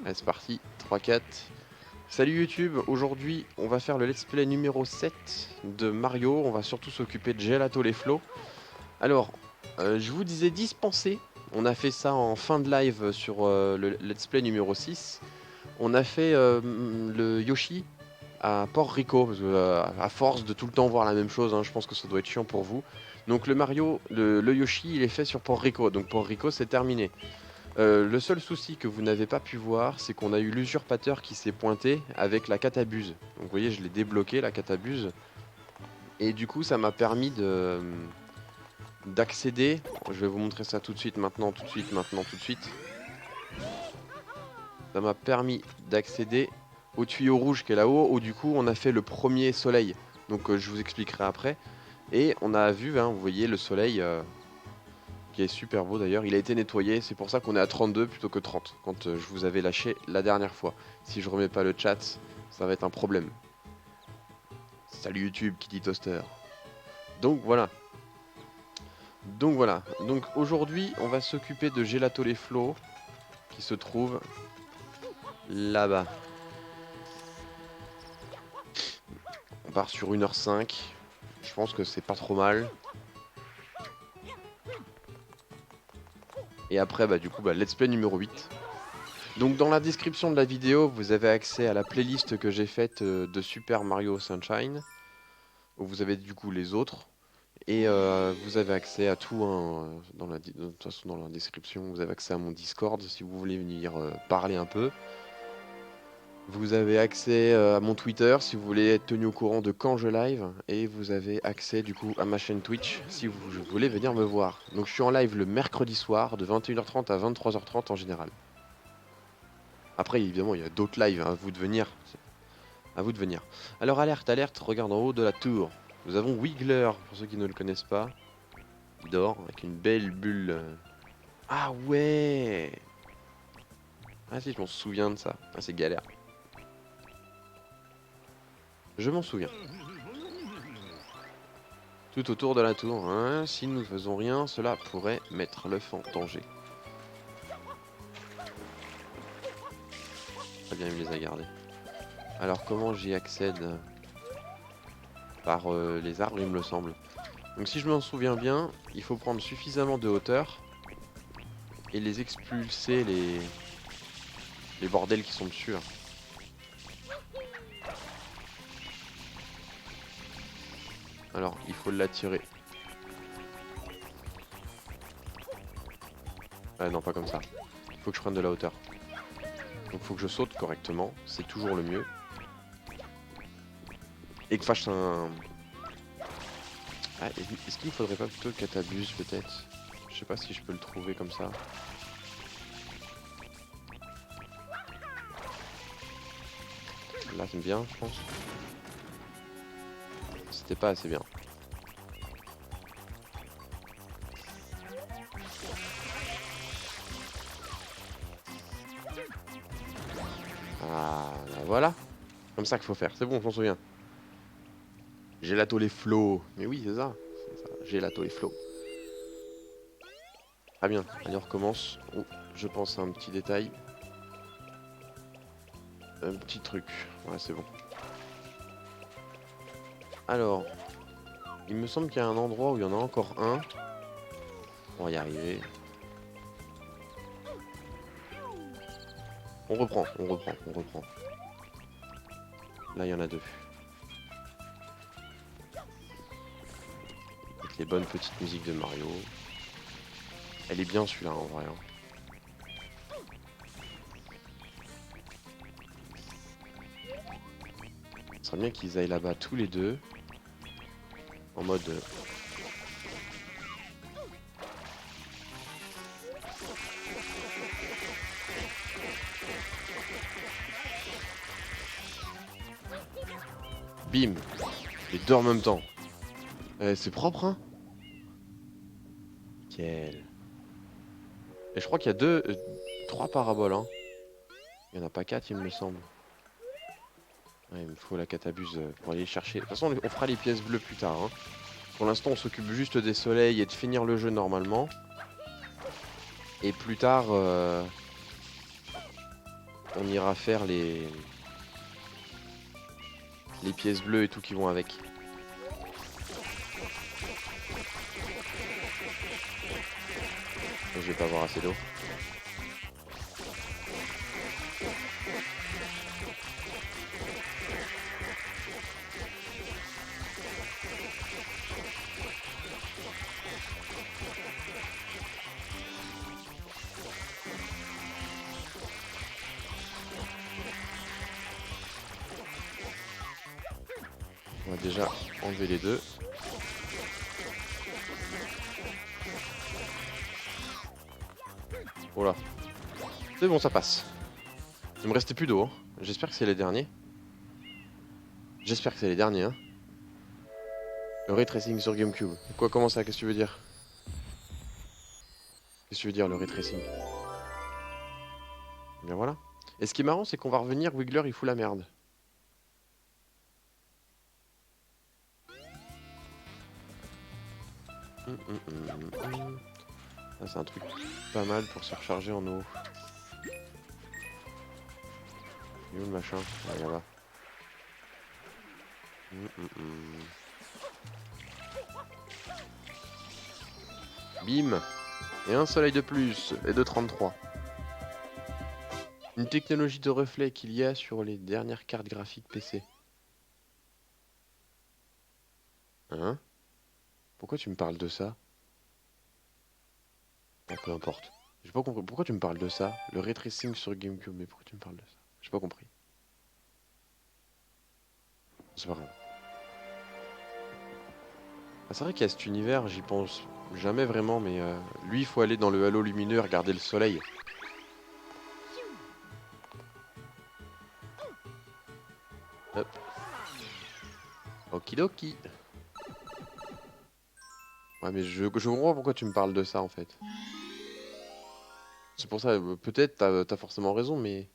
Allez, c'est parti, 3-4. Salut YouTube, aujourd'hui on va faire le let's play numéro 7 de Mario. On va surtout s'occuper de Gelato les flots. Alors, je vous disais dispenser. On a fait ça en fin de live sur le let's play numéro 6. On a fait le Yoshi à Port Rico, parce que, à force de tout le temps voir la même chose, hein, je pense que ça doit être chiant pour vous. Donc le Mario, le Yoshi, il est fait sur Port Rico, donc Port Rico c'est terminé. Le seul souci que vous n'avez pas pu voir, c'est qu'on a eu l'usurpateur qui s'est pointé avec la catabuse. Donc vous voyez, je l'ai débloqué, la catabuse. Et du coup, ça m'a permis d'accéder. Je vais vous montrer ça tout de suite, maintenant, tout de suite, maintenant, tout de suite. Ça m'a permis d'accéder au tuyau rouge qui est là-haut, où du coup, on a fait le premier soleil. Donc je vous expliquerai après. Et on a vu, hein, vous voyez, le soleil... qui est super beau d'ailleurs. Il a été nettoyé, c'est pour ça qu'on est à 32 plutôt que 30 quand je vous avais lâché la dernière fois. Si je remets pas le chat, ça va être un problème. Salut YouTube, Kitty Toaster. Donc voilà. Donc aujourd'hui, on va s'occuper de Gelato les flots qui se trouve là-bas. On part sur 1h05. Je pense que c'est pas trop mal. Et après, bah du coup, let's play numéro 8. Donc dans la description de la vidéo, vous avez accès à la playlist que j'ai faite de Super Mario Sunshine, où vous avez du coup les autres. Et vous avez accès à tout, hein, de toute façon dans la description, vous avez accès à mon Discord si vous voulez venir parler un peu. Vous avez accès à mon Twitter si vous voulez être tenu au courant de quand je live. Et vous avez accès du coup à ma chaîne Twitch si vous voulez venir me voir. Donc je suis en live le mercredi soir de 21h30 à 23h30 en général. Après évidemment il y a d'autres lives, hein, à vous de venir. À vous de venir. Alors alerte, alerte, regarde en haut de la tour. Nous avons Wiggler, pour ceux qui ne le connaissent pas. Il dort avec une belle bulle. Ah ouais. Ah si, je m'en souviens de ça. Ah, c'est galère. Je m'en souviens. Tout autour de la tour, hein. Si nous ne faisons rien, cela pourrait mettre l'œuf en danger. Très bien, il me les a gardés. Alors comment j'y accède? Par les arbres, il me le semble. Donc si je m'en souviens bien, il faut prendre suffisamment de hauteur et les expulser les bordels qui sont dessus là. Alors il faut l'attirer. Ah non, pas comme ça. Il faut que je prenne de la hauteur. Donc il faut que je saute correctement, c'est toujours le mieux. Et que je fasse un... Ah, est-ce qu'il ne faudrait pas plutôt le catabuse peut-être? Je sais pas si je peux le trouver comme ça. Là c'est bien je pense. C'était pas assez bien. Ah bah voilà. Comme ça qu'il faut faire, c'est bon, je m'en souviens. Gelato les flots. Mais oui c'est ça. Gelato les flots. Très bien, allez on recommence. Oh, je pense à un petit détail. Un petit truc. Ouais c'est bon. Alors, il me semble qu'il y a un endroit où il y en a encore un. On va y arriver. On reprend. Là il y en a deux. Avec les bonnes petites musiques de Mario. Elle est bien celui-là en vrai. Hein. Ce serait bien qu'ils aillent là-bas tous les deux. En mode... Bim. Les deux en même temps. C'est propre hein. Nickel. Et je crois qu'il y a trois paraboles hein. Il n'y en a pas quatre il me semble. Ouais, il me faut la catabuse pour aller chercher. De toute façon on fera les pièces bleues plus tard hein. Pour l'instant on s'occupe juste des soleils et de finir le jeu normalement. Et plus tard on ira faire les pièces bleues et tout qui vont avec. Je vais pas avoir assez d'eau. On va déjà enlever les deux. Voilà. C'est bon, ça passe. Il me restait plus d'eau. Hein. J'espère que c'est les derniers. J'espère que c'est les derniers. Hein. Le ray tracing sur GameCube. Quoi, comment ça? Qu'est-ce que tu veux dire? Qu'est-ce que tu veux dire, le ray tracing? Bien voilà. Et ce qui est marrant, c'est qu'on va revenir, Wiggler, il fout la merde. Ah, c'est un truc pas mal pour se recharger en eau. Il est où le machin? Ah, là-bas. Bim! Et un soleil de plus, et de 33. Une technologie de reflet qu'il y a sur les dernières cartes graphiques PC. Hein? Pourquoi tu me parles de ça? Ah, peu importe. J'ai pas compris. Pourquoi tu me parles de ça? Le ray tracing sur GameCube, mais pourquoi tu me parles de ça? J'ai pas compris. C'est pas grave. Ah, c'est vrai qu'il y a cet univers, j'y pense jamais vraiment, mais lui, il faut aller dans le halo lumineux et regarder le soleil. Hop. Okidoki. Ouais, mais je comprends pourquoi tu me parles de ça, en fait. C'est pour ça, peut-être t'as forcément raison, mais...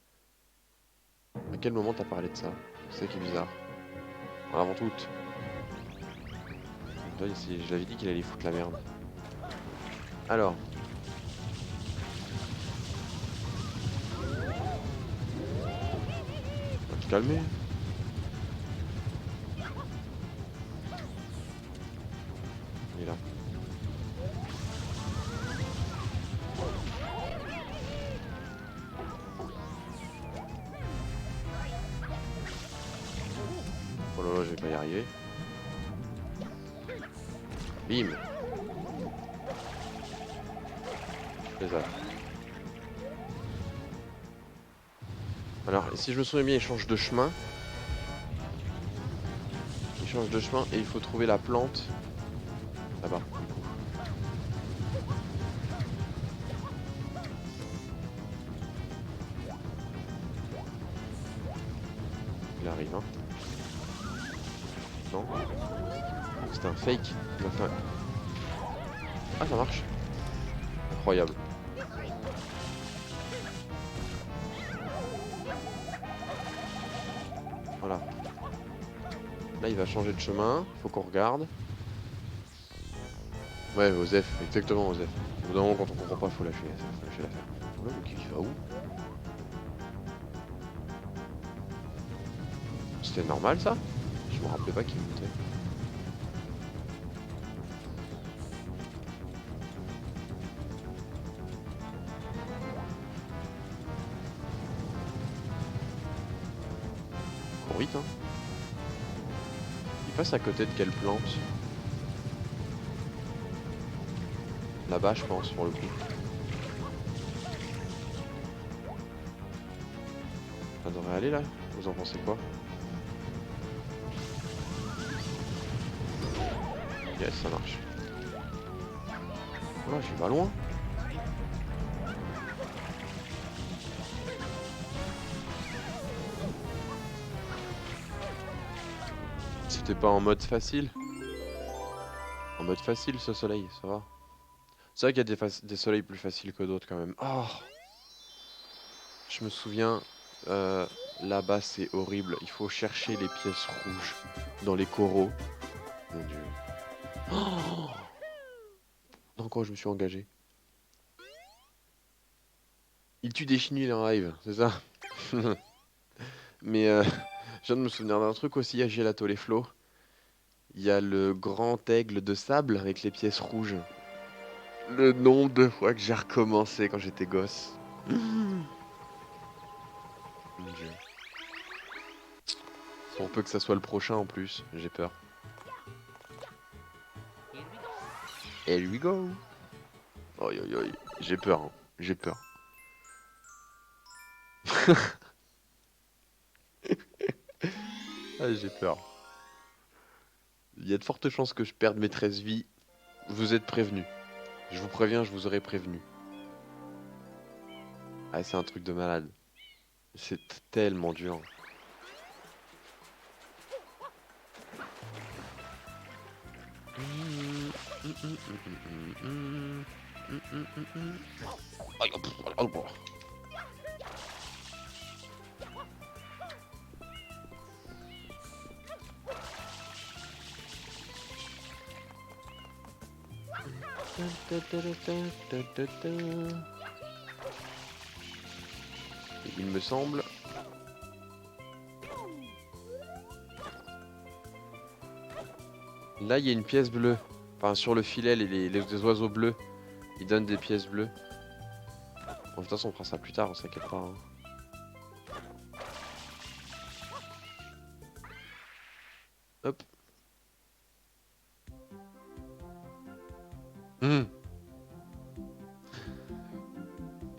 À quel moment t'as parlé de ça? C'est ça qui est bizarre. Alors, avant tout... Là, ici, je l'avais dit qu'il allait foutre la merde. Alors... On va te calmer. Il est là. Oh là là, je vais pas y arriver. Bim. C'est ça. Alors, si je me souviens bien, il change de chemin. Il change de chemin et il faut trouver la plante. Là-bas. Il arrive, hein. Non. C'est un fake. Il a fait un... Ah, ça marche. Incroyable. Voilà. Là, il va changer de chemin. Il faut qu'on regarde. Ouais, Osef. Exactement, Osef. Au bout d'un moment, quand on comprend pas, faut lâcher l'affaire. Ouais, mais il va où? C'était normal, ça? Je me rappelais pas qu'il montait. Cours vite, hein. Il passe à côté de quelle plante? Là-bas, je pense, pour le coup. Ça devrait aller, là? Vous en pensez quoi? Yes, ça marche. Oh, j'y vais loin. C'était pas en mode facile? En mode facile, ce soleil, ça va. C'est vrai qu'il y a des soleils plus faciles que d'autres, quand même. Oh! Je me souviens, là-bas, c'est horrible. Il faut chercher les pièces rouges dans les coraux. Mon Dieu. Oh! Dans quoi je me suis engagé? Il tue des chenilles en live, c'est ça? Mais je viens de me souvenir d'un truc aussi à Gelato les Flots. Il y a le grand aigle de sable avec les pièces rouges. Le nombre de fois que j'ai recommencé quand j'étais gosse. Mon Dieu. Pour peu que ça soit le prochain en plus, j'ai peur. Here we go. Oi oi oi, j'ai peur, hein. J'ai peur. Ah, j'ai peur. Il y a de fortes chances que je perde mes 13 vies. Vous êtes prévenus. Je vous préviens, je vous aurais prévenu. Ah, c'est un truc de malade. C'est tellement dur. Aïe, oh, oh, oh. Il me semble. Là, il y a une pièce bleue. Enfin, sur le filet, les oiseaux bleus. Ils donnent des pièces bleues. Bon, de toute façon, on fera ça plus tard, on s'inquiète pas. Hein. Hop.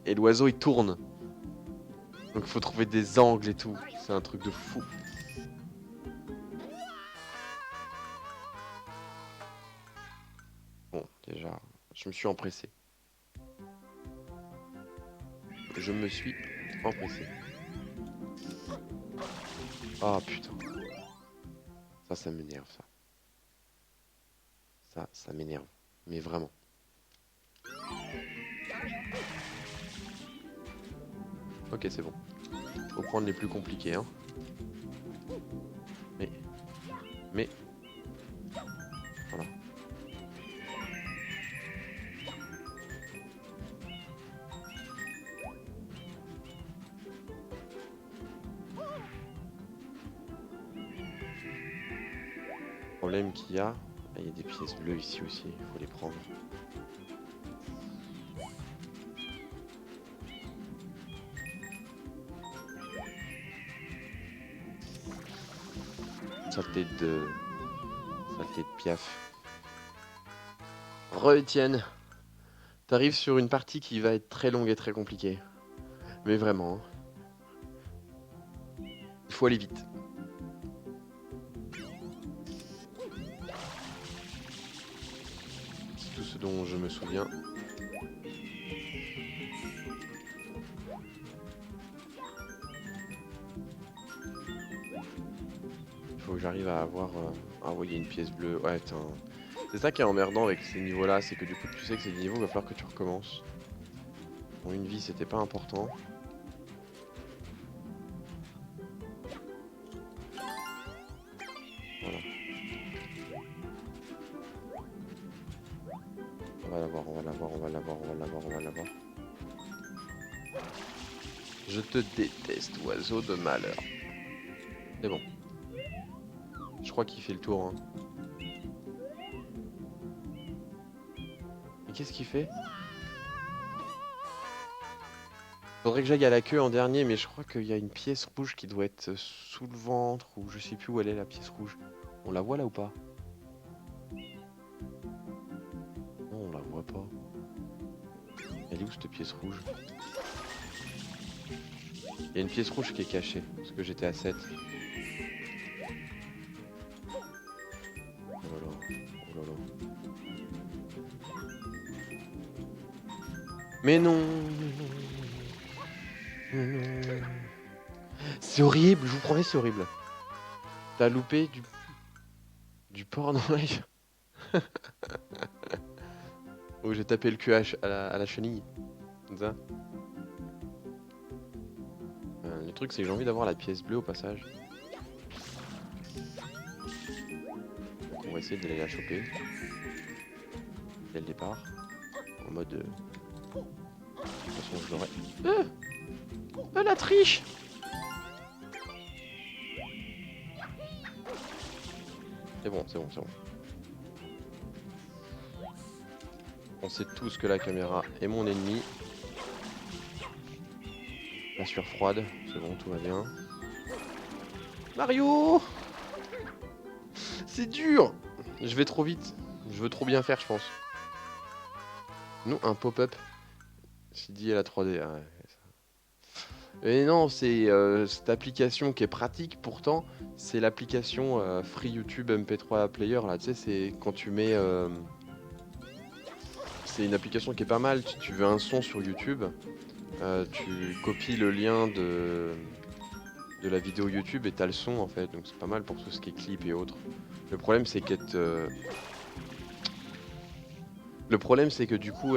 Et l'oiseau, il tourne. Donc, il faut trouver des angles et tout. C'est un truc de fou. Bon, déjà, je me suis empressé. Je me suis empressé. Ah putain. Ça m'énerve ça. Ça m'énerve. Mais vraiment. Ok, c'est bon. Faut prendre les plus compliqués, hein. Mais... Voilà. Le problème qu'il y a... Il y a des pièces bleues ici aussi, il faut les prendre. Saleté de piaf. Re-Étienne, t'arrives sur une partie qui va être très longue et très compliquée. Mais vraiment. Hein. Il faut aller vite. C'est tout ce dont je me souviens. Il faut que j'arrive à avoir... Ah ouais, il y a une pièce bleue. Ouais, putain. C'est ça qui est emmerdant avec ces niveaux-là, c'est que du coup, tu sais que c'est des niveaux, il va falloir que tu recommences. Bon, une vie, c'était pas important. Voilà. On va l'avoir, on va l'avoir, on va l'avoir, on va l'avoir, on va l'avoir. Je te déteste, oiseau de malheur. C'est bon. Je crois qu'il fait le tour. Hein. Mais qu'est-ce qu'il fait? Faudrait que j'aille à la queue en dernier, mais je crois qu'il y a une pièce rouge qui doit être sous le ventre, ou je sais plus où elle est la pièce rouge. On la voit là ou pas? Non, on la voit pas. Elle est où cette pièce rouge? Il y a une pièce rouge qui est cachée, parce que j'étais à 7. Oh là là, oh là là. Mais non, c'est horrible, je vous promets, c'est horrible. T'as loupé du porc dans l'œil. Oh, j'ai tapé le cul à la chenille. Comme ça. Le truc, c'est que j'ai envie d'avoir la pièce bleue au passage. Donc, on va essayer d'aller la choper. Dès le départ. En mode... De toute façon, je l'aurai. La triche! C'est bon, c'est bon, c'est bon. On sait tous que la caméra est mon ennemi. La sueur froide, c'est bon, tout va bien. Mario! C'est dur! Je vais trop vite. Je veux trop bien faire, je pense. Nous, un pop-up. C'est dit à la 3D. Ah ouais, et non, c'est cette application qui est pratique pourtant. C'est l'application Free YouTube MP3 Player. Là, tu sais, c'est quand tu mets. C'est une application qui est pas mal. Tu veux un son sur YouTube. Tu copies le lien de la vidéo YouTube et t'as le son en fait. Donc c'est pas mal pour tout ce qui est clip et autres. Le problème, c'est le problème, c'est que du coup,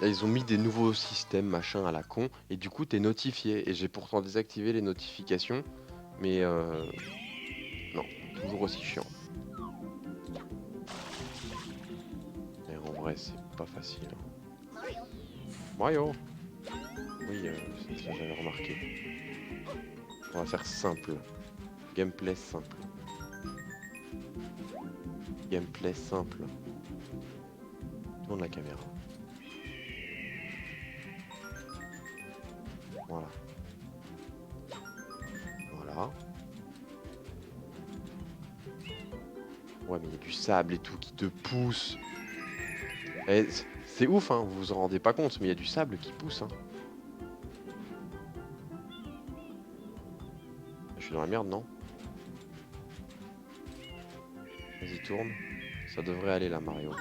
ils ont mis des nouveaux systèmes, machin, à la con, et du coup, t'es notifié. Et j'ai pourtant désactivé les notifications, mais non, toujours aussi chiant. Et en vrai, c'est pas facile. Mario! Oui, ça j'avais remarqué. On va faire simple. Gameplay simple. Gameplay simple. Tourne la caméra. Voilà. Voilà. Ouais, mais il y a du sable et tout qui te pousse. Et c'est ouf, hein, vous vous en rendez pas compte, mais il y a du sable qui pousse. Hein. Je suis dans la merde, non? Vas-y, tourne. Ça devrait aller là, Mario.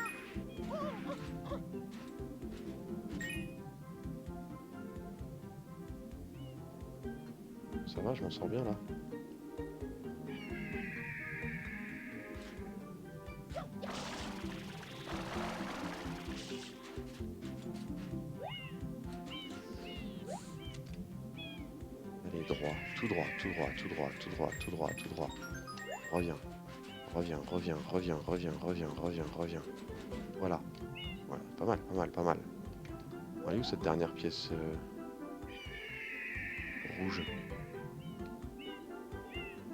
Ça va, je m'en sors bien là. Allez, droit, tout droit, tout droit, tout droit, tout droit, tout droit, tout droit. Reviens, reviens, reviens, reviens, reviens, reviens, reviens, reviens. Voilà. Voilà, pas mal, pas mal, pas mal. Elle est où cette dernière pièce rouge?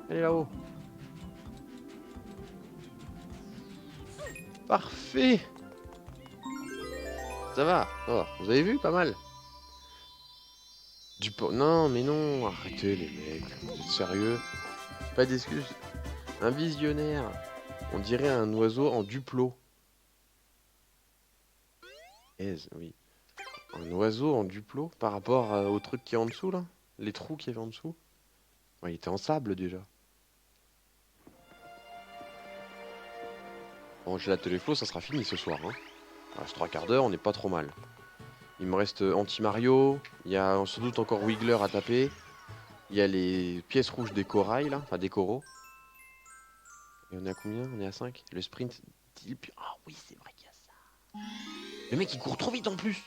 Elle est là-haut. Parfait. Ça va, ça va. Vous avez vu? Pas mal. Non, mais non, arrêtez les mecs. Vous êtes sérieux? Pas d'excuses. Un visionnaire. On dirait un oiseau en duplo. Aise, oui. Un oiseau en duplo par rapport au truc qui est en dessous là? Les trous qu'il y avait en dessous? Ouais, il était en sable déjà. Bon, j'ai la téléflo, ça sera fini ce soir. Hein. Il reste 3 quarts d'heure, on n'est pas trop mal. Il me reste Anti-Mario, il y a sans doute encore Wiggler à taper. Il y a les pièces rouges des corails là, enfin des coraux. Et on est à combien? On est à 5. Le sprint. Ah oui, c'est vrai qu'il y a ça. Le mec il court trop vite en plus.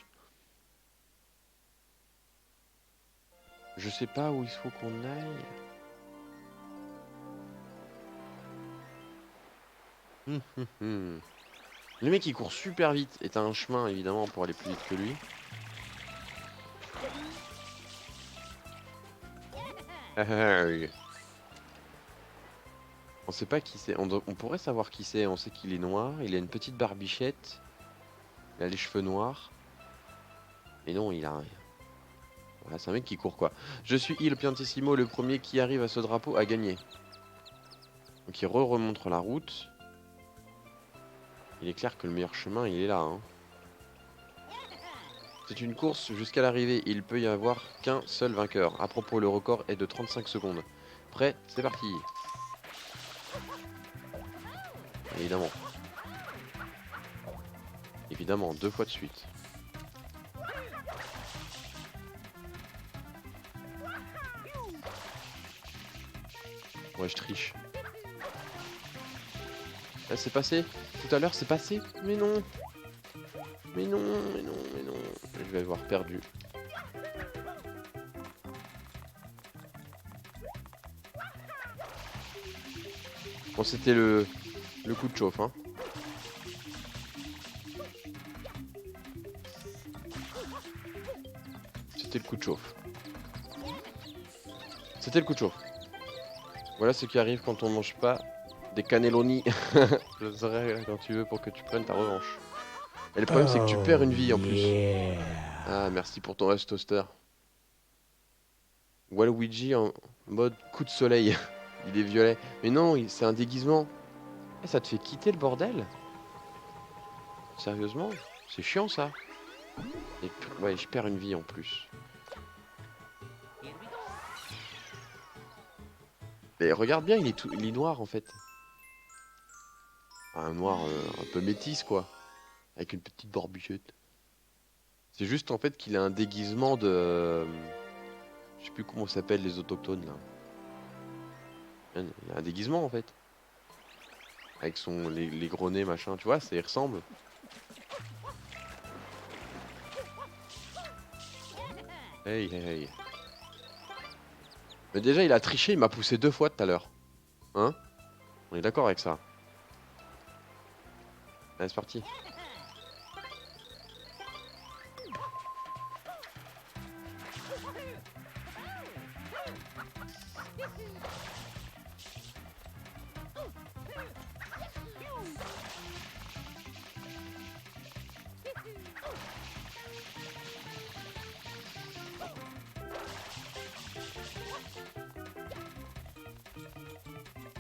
Je sais pas où il faut qu'on aille. Le mec il court super vite. Et t'as un chemin évidemment pour aller plus vite que lui. On sait pas qui c'est. On pourrait savoir qui c'est. On sait qu'il est noir. Il a une petite barbichette. Il a les cheveux noirs. Et non, il a rien. Voilà, c'est un mec qui court quoi. Je suis Il Piantissimo, le premier qui arrive à ce drapeau a gagné. Donc il remontre la route. Il est clair que le meilleur chemin, il est là. Hein. C'est une course jusqu'à l'arrivée. Il peut y avoir qu'un seul vainqueur. À propos, le record est de 35 secondes. Prêt, c'est parti. Évidemment. Évidemment, 2 fois de suite. Ouais, je triche. Là, c'est passé. Tout à l'heure, c'est passé. Mais non. Mais non, mais non, mais non. Je vais avoir perdu. Bon, c'était le coup de chauffe, hein. C'était le coup de chauffe. C'était le coup de chauffe. Voilà ce qui arrive quand on mange pas Des cannelloni. Je serai là quand tu veux pour que tu prennes ta revanche. Et le problème, c'est que tu perds une vie en plus. Ah, merci pour ton Rush Toaster. Waluigi en mode coup de soleil. Il est violet. Mais non, c'est un déguisement. Eh, ça te fait quitter le bordel? Sérieusement? C'est chiant ça. Et ouais, je perds une vie en plus. Mais regarde bien, il est noir en fait. Un noir un peu métis quoi. Avec une petite barbichette. C'est juste en fait qu'il a un déguisement de... Je sais plus comment s'appellent les autochtones là. Il a un déguisement en fait. Avec les gros nez machin, tu vois, ça y ressemble. Hey, hey, hey. Mais déjà, il a triché, il m'a poussé 2 fois tout à l'heure. Hein? On est d'accord avec ça. Allez, c'est parti.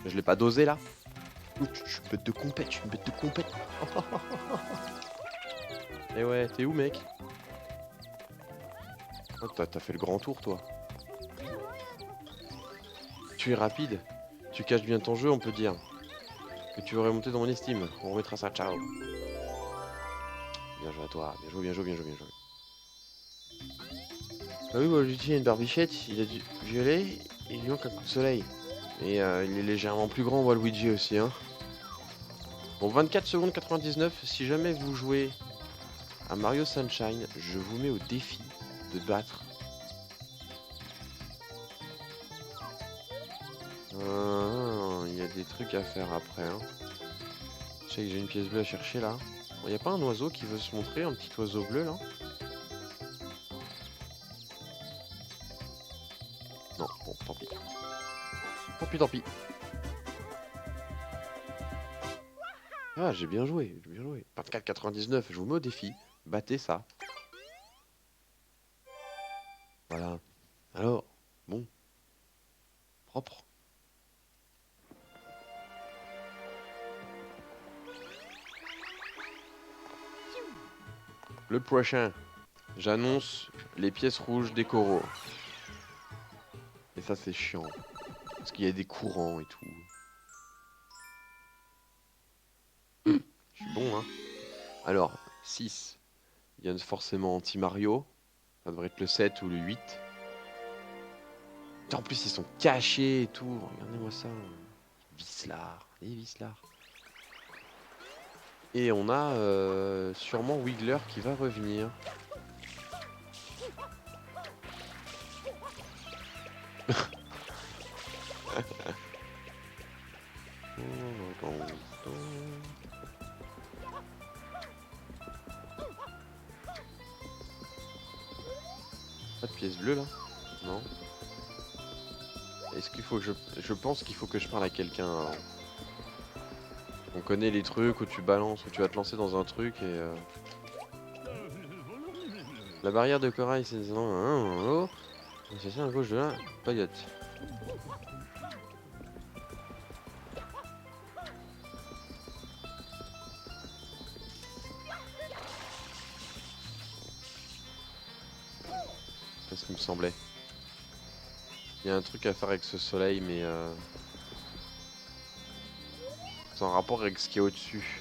Je l'ai pas dosé là. Ouh, je suis une bête de compète, je suis une bête de compète. Eh ouais, t'es où mec? Oh, t'as fait le grand tour toi. Tu es rapide. Tu caches bien ton jeu, on peut dire. Que tu veux remonter dans mon estime. On remettra ça, ciao. Bien joué à toi, bien joué, bien joué, bien joué, bien joué. Ah oui, Waluigi a une barbichette, il a du violet et il manque un coup de soleil. Et il est légèrement plus grand, Waluigi aussi, hein. Bon, 24 secondes 99, si jamais vous jouez à Mario Sunshine, je vous mets au défi de battre. Il y a des trucs à faire après, hein. Je sais que j'ai une pièce bleue à chercher là. Il n'y a pas un oiseau qui veut se montrer, un petit oiseau bleu là? Non, bon, tant pis. Tant pis, tant pis. Ah, j'ai bien joué, j'ai bien joué. 24,99, je vous mets au défi. Battez ça. Voilà. Alors, bon. Propre. Le prochain. J'annonce les pièces rouges des coraux. Et ça, c'est chiant. Parce qu'il y a des courants et tout. Je suis bon, hein. Alors, 6. Il y a forcément anti-Mario. Ça devrait être le 7 ou le 8. En plus, ils sont cachés et tout. Regardez-moi ça. Vislar. Les Vislar. Et on a sûrement Wiggler qui va revenir. Pas de pièce bleue là? Non. Est-ce qu'il faut que je pense qu'il faut que je parle à quelqu'un alors. On connaît les trucs où tu balances, où tu vas te lancer dans un truc et... La barrière de corail, c'est... C'est ça à gauche de là, paillote. C'est ce qui me semblait. Il y a un truc à faire avec ce soleil, mais... C'est en rapport avec ce qui est au-dessus.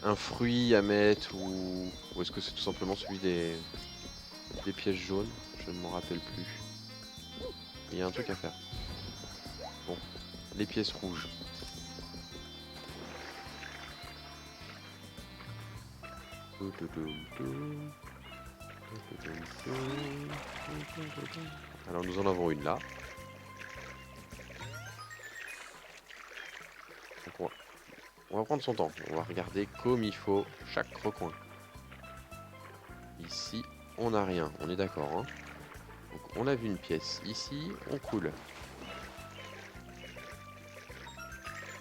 Un fruit à mettre ou est-ce que c'est tout simplement celui des pièges jaunes? Je ne m'en rappelle plus. Il y a un truc à faire. Bon, les pièces rouges. Alors nous en avons une là. Donc on va prendre son temps. On va regarder comme il faut chaque recoin. Ici, on n'a rien. On est d'accord, hein? Donc on a vu une pièce. Ici, on coule.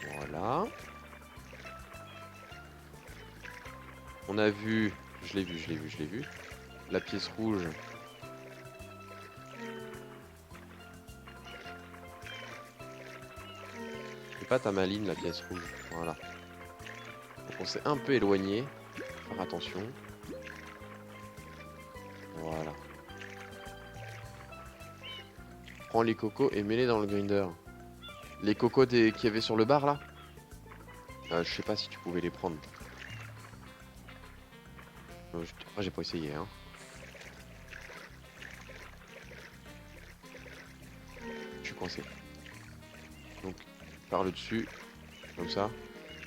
Voilà. On a vu... Je l'ai vu. La pièce rouge. C'est pas ta maline, la pièce rouge. Voilà. Donc on s'est un peu éloigné. Faire attention. Voilà. Prends les cocos et mets-les dans le grinder. Les cocos qu'il y avait sur le bar là, je sais pas si tu pouvais les prendre. Après j'ai pas essayé hein. Je suis coincé. Donc par le dessus. Comme ça.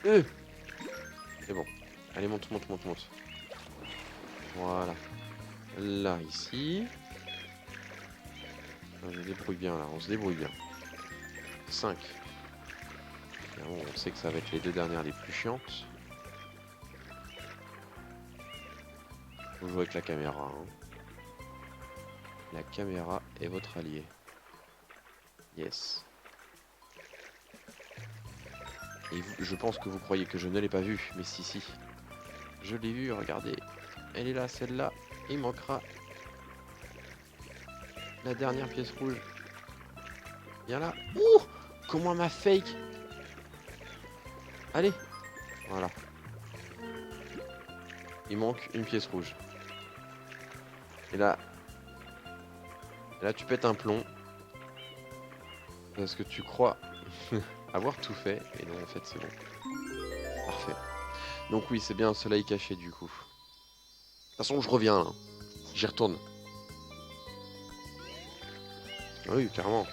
C'est bon. Allez monte. Voilà. Là ici. On se débrouille bien là, on se débrouille bien. 5. Bon, on sait que ça va être les deux dernières les plus chiantes. Faut jouer avec la caméra. Hein. La caméra est votre allié. Yes. Et vous, je pense que vous croyez que je ne l'ai pas vu, mais si. Je l'ai vu, regardez. Elle est là, celle-là. Il manquera la dernière pièce rouge. Viens là. Ouh! Comment ma fake? Allez. Voilà. Il manque une pièce rouge. Et là tu pètes un plomb. Parce que tu crois avoir tout fait. Et non, en fait, c'est bon. Parfait. Donc oui, c'est bien un soleil caché du coup. De toute façon, je reviens là. J'y retourne. Ah oui, clairement.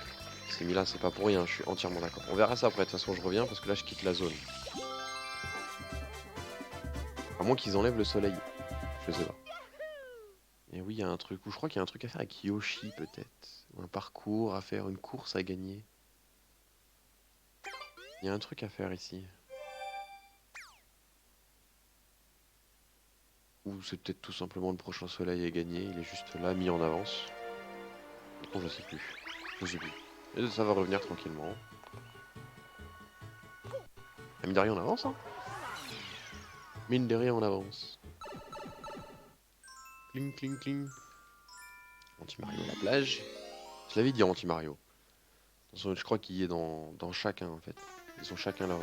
C'est mis là, c'est pas pour rien, je suis entièrement d'accord. On verra ça après, de toute façon, je reviens parce que là, je quitte la zone. À moins qu'ils enlèvent le soleil. Je sais pas. Et oui, il y a un truc, ou je crois qu'il y a un truc à faire avec Yoshi peut-être. Ou un parcours à faire, une course à gagner. Il y a un truc à faire ici. Ou c'est peut-être tout simplement le prochain soleil à gagner, il est juste là, mis en avance. Bon, je sais plus. Et ça va revenir tranquillement. Ah, mine de rien, on avance, hein. Mine de rien, on avance. Cling, cling, cling. Anti-Mario la plage. Je l'avais dit Anti-Mario. Je crois qu'il est dans chacun en fait. Ils ont chacun leur...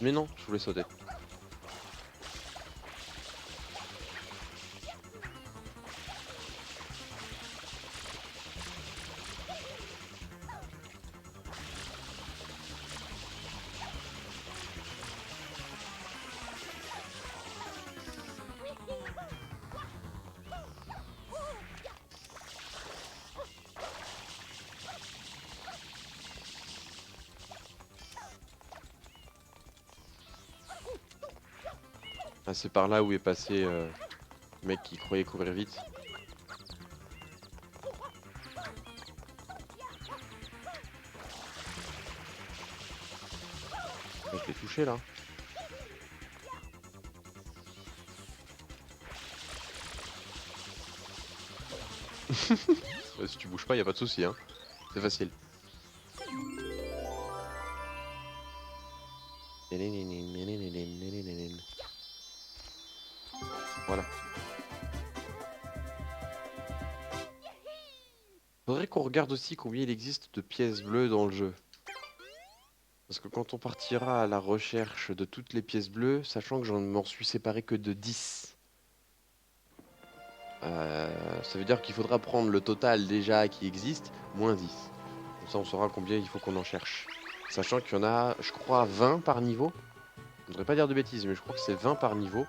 Mais non, je voulais sauter. Ah, c'est par là où est passé le mec qui croyait courir vite. Je l'ai touché là. Si tu bouges pas, y a pas de souci, hein. C'est facile. Voilà. Faudrait qu'on regarde aussi combien il existe de pièces bleues dans le jeu. Parce que quand on partira à la recherche de toutes les pièces bleues, sachant que j'en m'en suis séparé que de 10. Ça veut dire qu'il faudra prendre le total déjà qui existe, moins 10. Comme ça on saura combien il faut qu'on en cherche. Sachant qu'il y en a, je crois, 20 par niveau. Je voudrais pas dire de bêtises, mais je crois que c'est 20 par niveau.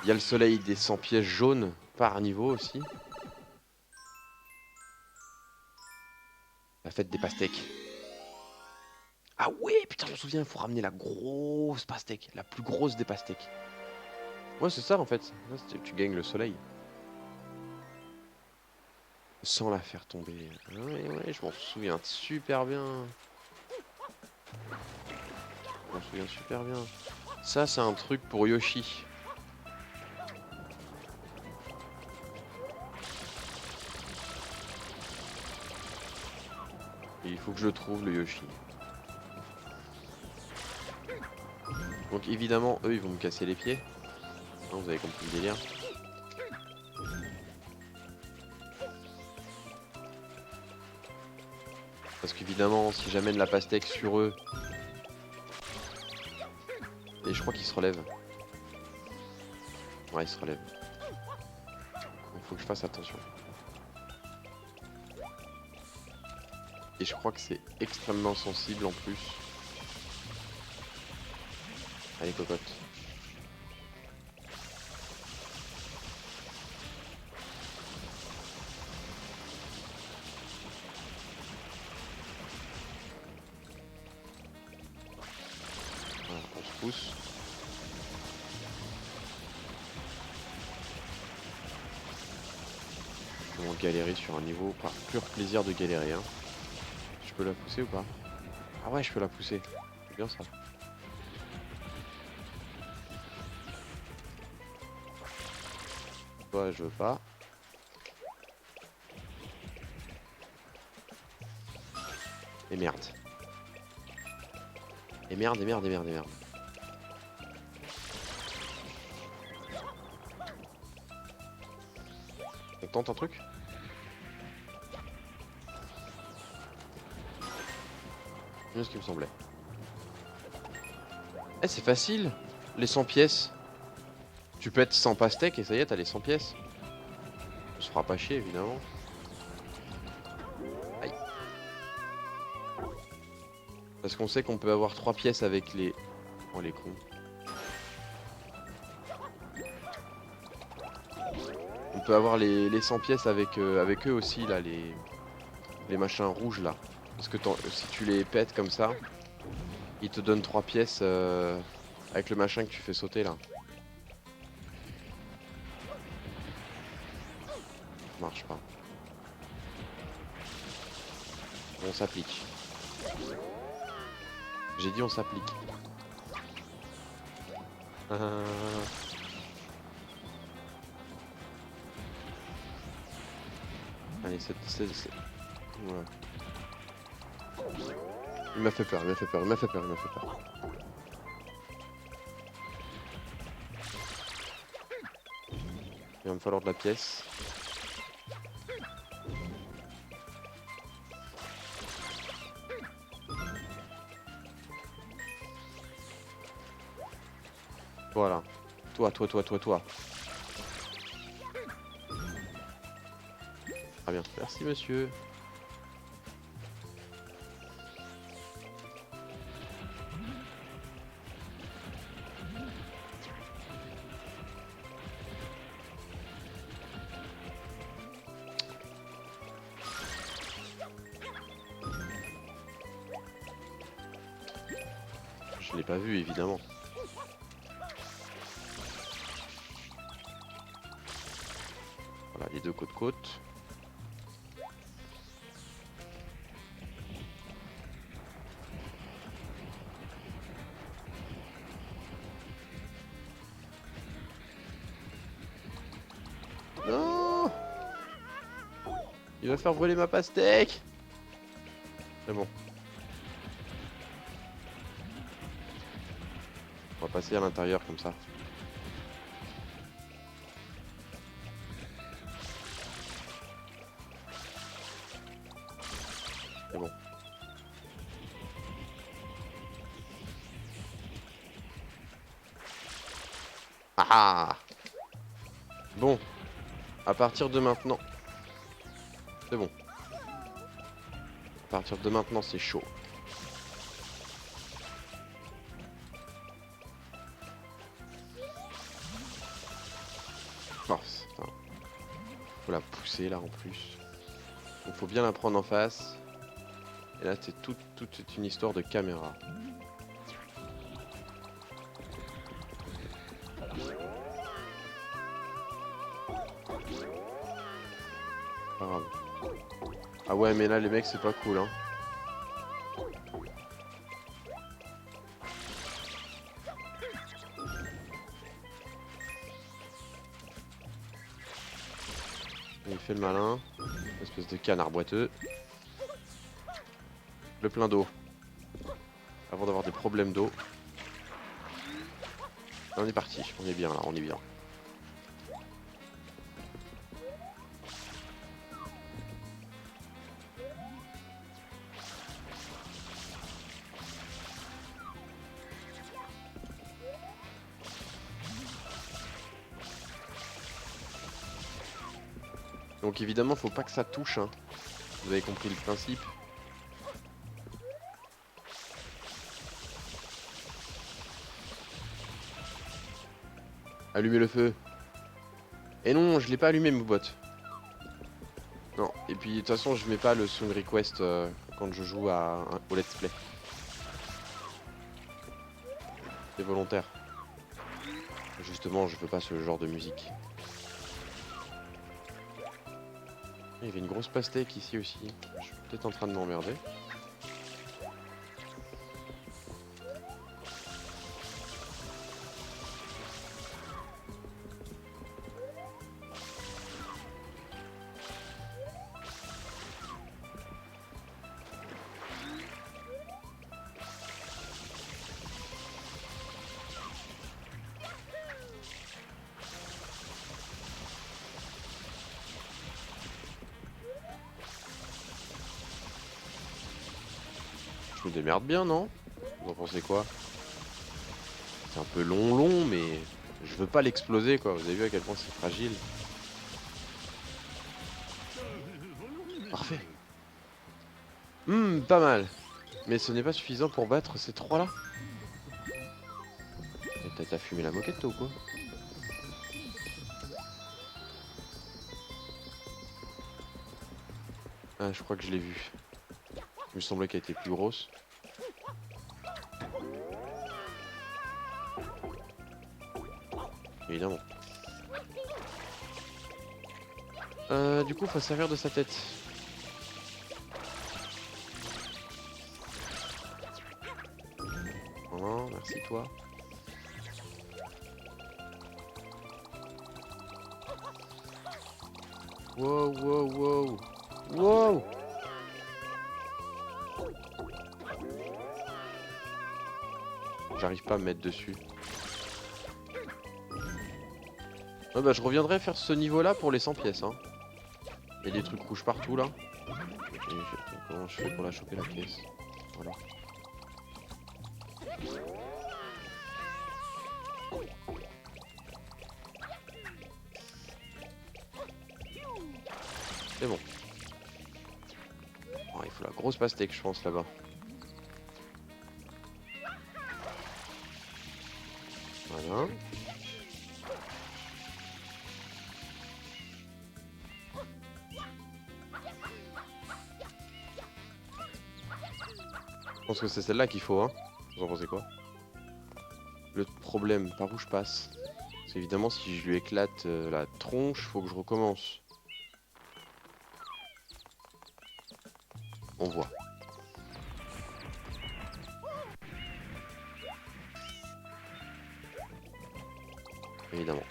Il y a le soleil des 100 pièces jaunes par niveau aussi. La fête des pastèques. Ah ouais, putain, je me souviens, il faut ramener la grosse pastèque. La plus grosse des pastèques. Ouais, c'est ça en fait. Là, tu gagnes le soleil. Sans la faire tomber. Ouais, je m'en souviens super bien. Je m'en souviens super bien. Ça, c'est un truc pour Yoshi. Et il faut que je le trouve, le Yoshi. Donc évidemment, eux, ils vont me casser les pieds. Non, vous avez compris le délire. Parce qu'évidemment, si j'amène la pastèque sur eux... Et je crois qu'ils se relèvent. Ouais, ils se relèvent. Il faut que je fasse attention. Et je crois que c'est extrêmement sensible en plus. Allez, cocotte. Voilà, on se pousse. On va galérer sur un niveau par pur plaisir de galérer. Hein. Je peux la pousser ou pas? Ah ouais, je peux la pousser. C'est bien ça. Toi, je veux pas. Et merde. Et merde, et merde, et merde, et merde. On tente un truc? C'est ce qui me semblait. Eh, c'est facile. Les 100 pièces. Tu pètes 100 pastèques et ça y est, t'as les 100 pièces. On se fera pas chier, évidemment. Aïe. Parce qu'on sait qu'on peut avoir 3 pièces avec les... Oh, les cons. On peut avoir les 100 pièces avec, avec eux aussi, là, les machins rouges, là. Parce que si tu les pètes comme ça, ils te donnent 3 pièces avec le machin que tu fais sauter, là. Ça marche pas. On s'applique. J'ai dit on s'applique. Allez, voilà. Il m'a fait peur, il m'a fait peur, il m'a fait peur, il m'a fait peur. Il va me falloir de la pièce. Voilà. Toi. Très bien. Merci, monsieur. Je l'ai pas vu, évidemment. Voilà, les deux côte. Non! Il va faire brûler ma pastèque! C'est bon. On va passer à l'intérieur comme ça. C'est bon. Ah ah! Bon. À partir de maintenant... C'est bon. À partir de maintenant, c'est chaud. Oh, putain. Faut la pousser là en plus. Donc faut bien la prendre en face. Et là c'est toute une histoire de caméra. Pas grave. Ah ouais mais là les mecs c'est pas cool hein. fait le malin. Espèce de canard boiteux. Le plein d'eau. Avant d'avoir des problèmes d'eau. On est parti, on est bien là, on est bien. Donc évidemment, faut pas que ça touche, hein. Vous avez compris le principe. Allumez le feu. Et non, je l'ai pas allumé, mon bot. Non, et puis de toute façon, je mets pas le song request quand je joue au let's play. C'est volontaire. Justement, je veux pas ce genre de musique. Il y avait une grosse pastèque ici aussi. Je suis peut-être en train de m'emmerder. Je me démerde bien, non? Vous en pensez quoi? C'est un peu long, mais je veux pas l'exploser, quoi. Vous avez vu à quel point c'est fragile. Parfait. Pas mal. Mais ce n'est pas suffisant pour battre ces trois-là. T'as fumé la moquette, toi, ou quoi? Ah, je crois que je l'ai vue. Il me semblait qu'elle était plus grosse. Évidemment. Du coup, faut servir de sa tête. Oh, merci toi. Wow, wow, wow. Wow! J'arrive pas à me mettre dessus. Ah bah je reviendrai faire ce niveau là pour les 100 pièces, hein. Il y a des trucs rouges partout là. Comment je fais pour la choper la pièce? Voilà. C'est bon. Oh, il faut la grosse pastèque je pense là-bas. Voilà. Je pense que c'est celle-là qu'il faut, hein. Vous en pensez quoi? Le problème, par où je passe? C'est évidemment si je lui éclate la tronche, faut que je recommence. On voit. Évidemment.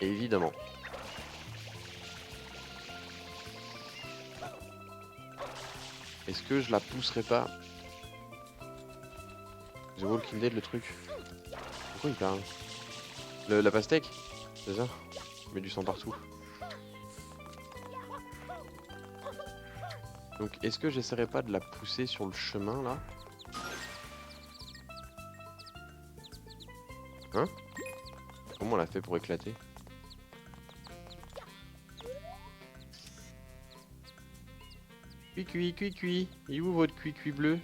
Évidemment. Est-ce que je la pousserai pas? The Walking Dead le truc. Pourquoi il parle? La pastèque? C'est ça? Je mets du sang partout. Donc est-ce que j'essaierai pas de la pousser sur le chemin là? Hein? Comment on l'a fait pour éclater? Cuicui, cuicui. Il est où votre cuicui bleu?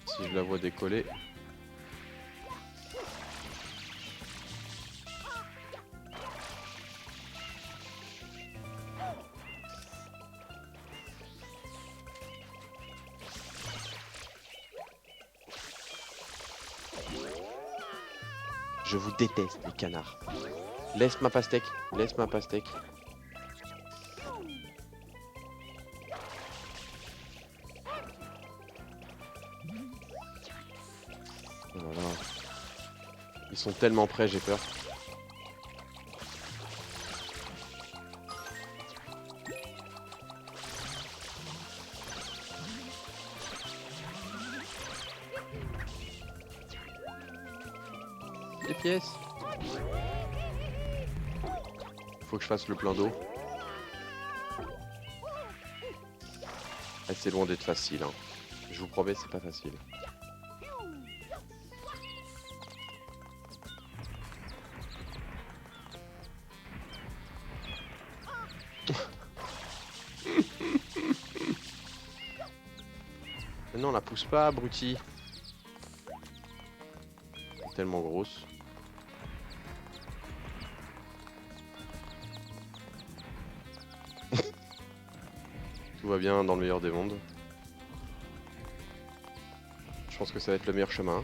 Si je la vois décoller. Je vous déteste, les canards. Laisse ma pastèque. Laisse ma pastèque. Voilà. Ils sont tellement près, j'ai peur. Des pièces. Faut que je fasse le plein d'eau. Ah, c'est loin d'être facile, hein. Je vous promets, c'est pas facile. Mais non, la pousse pas, abruti. Tellement grosse. Tout va bien dans le meilleur des mondes. Je pense que ça va être le meilleur chemin.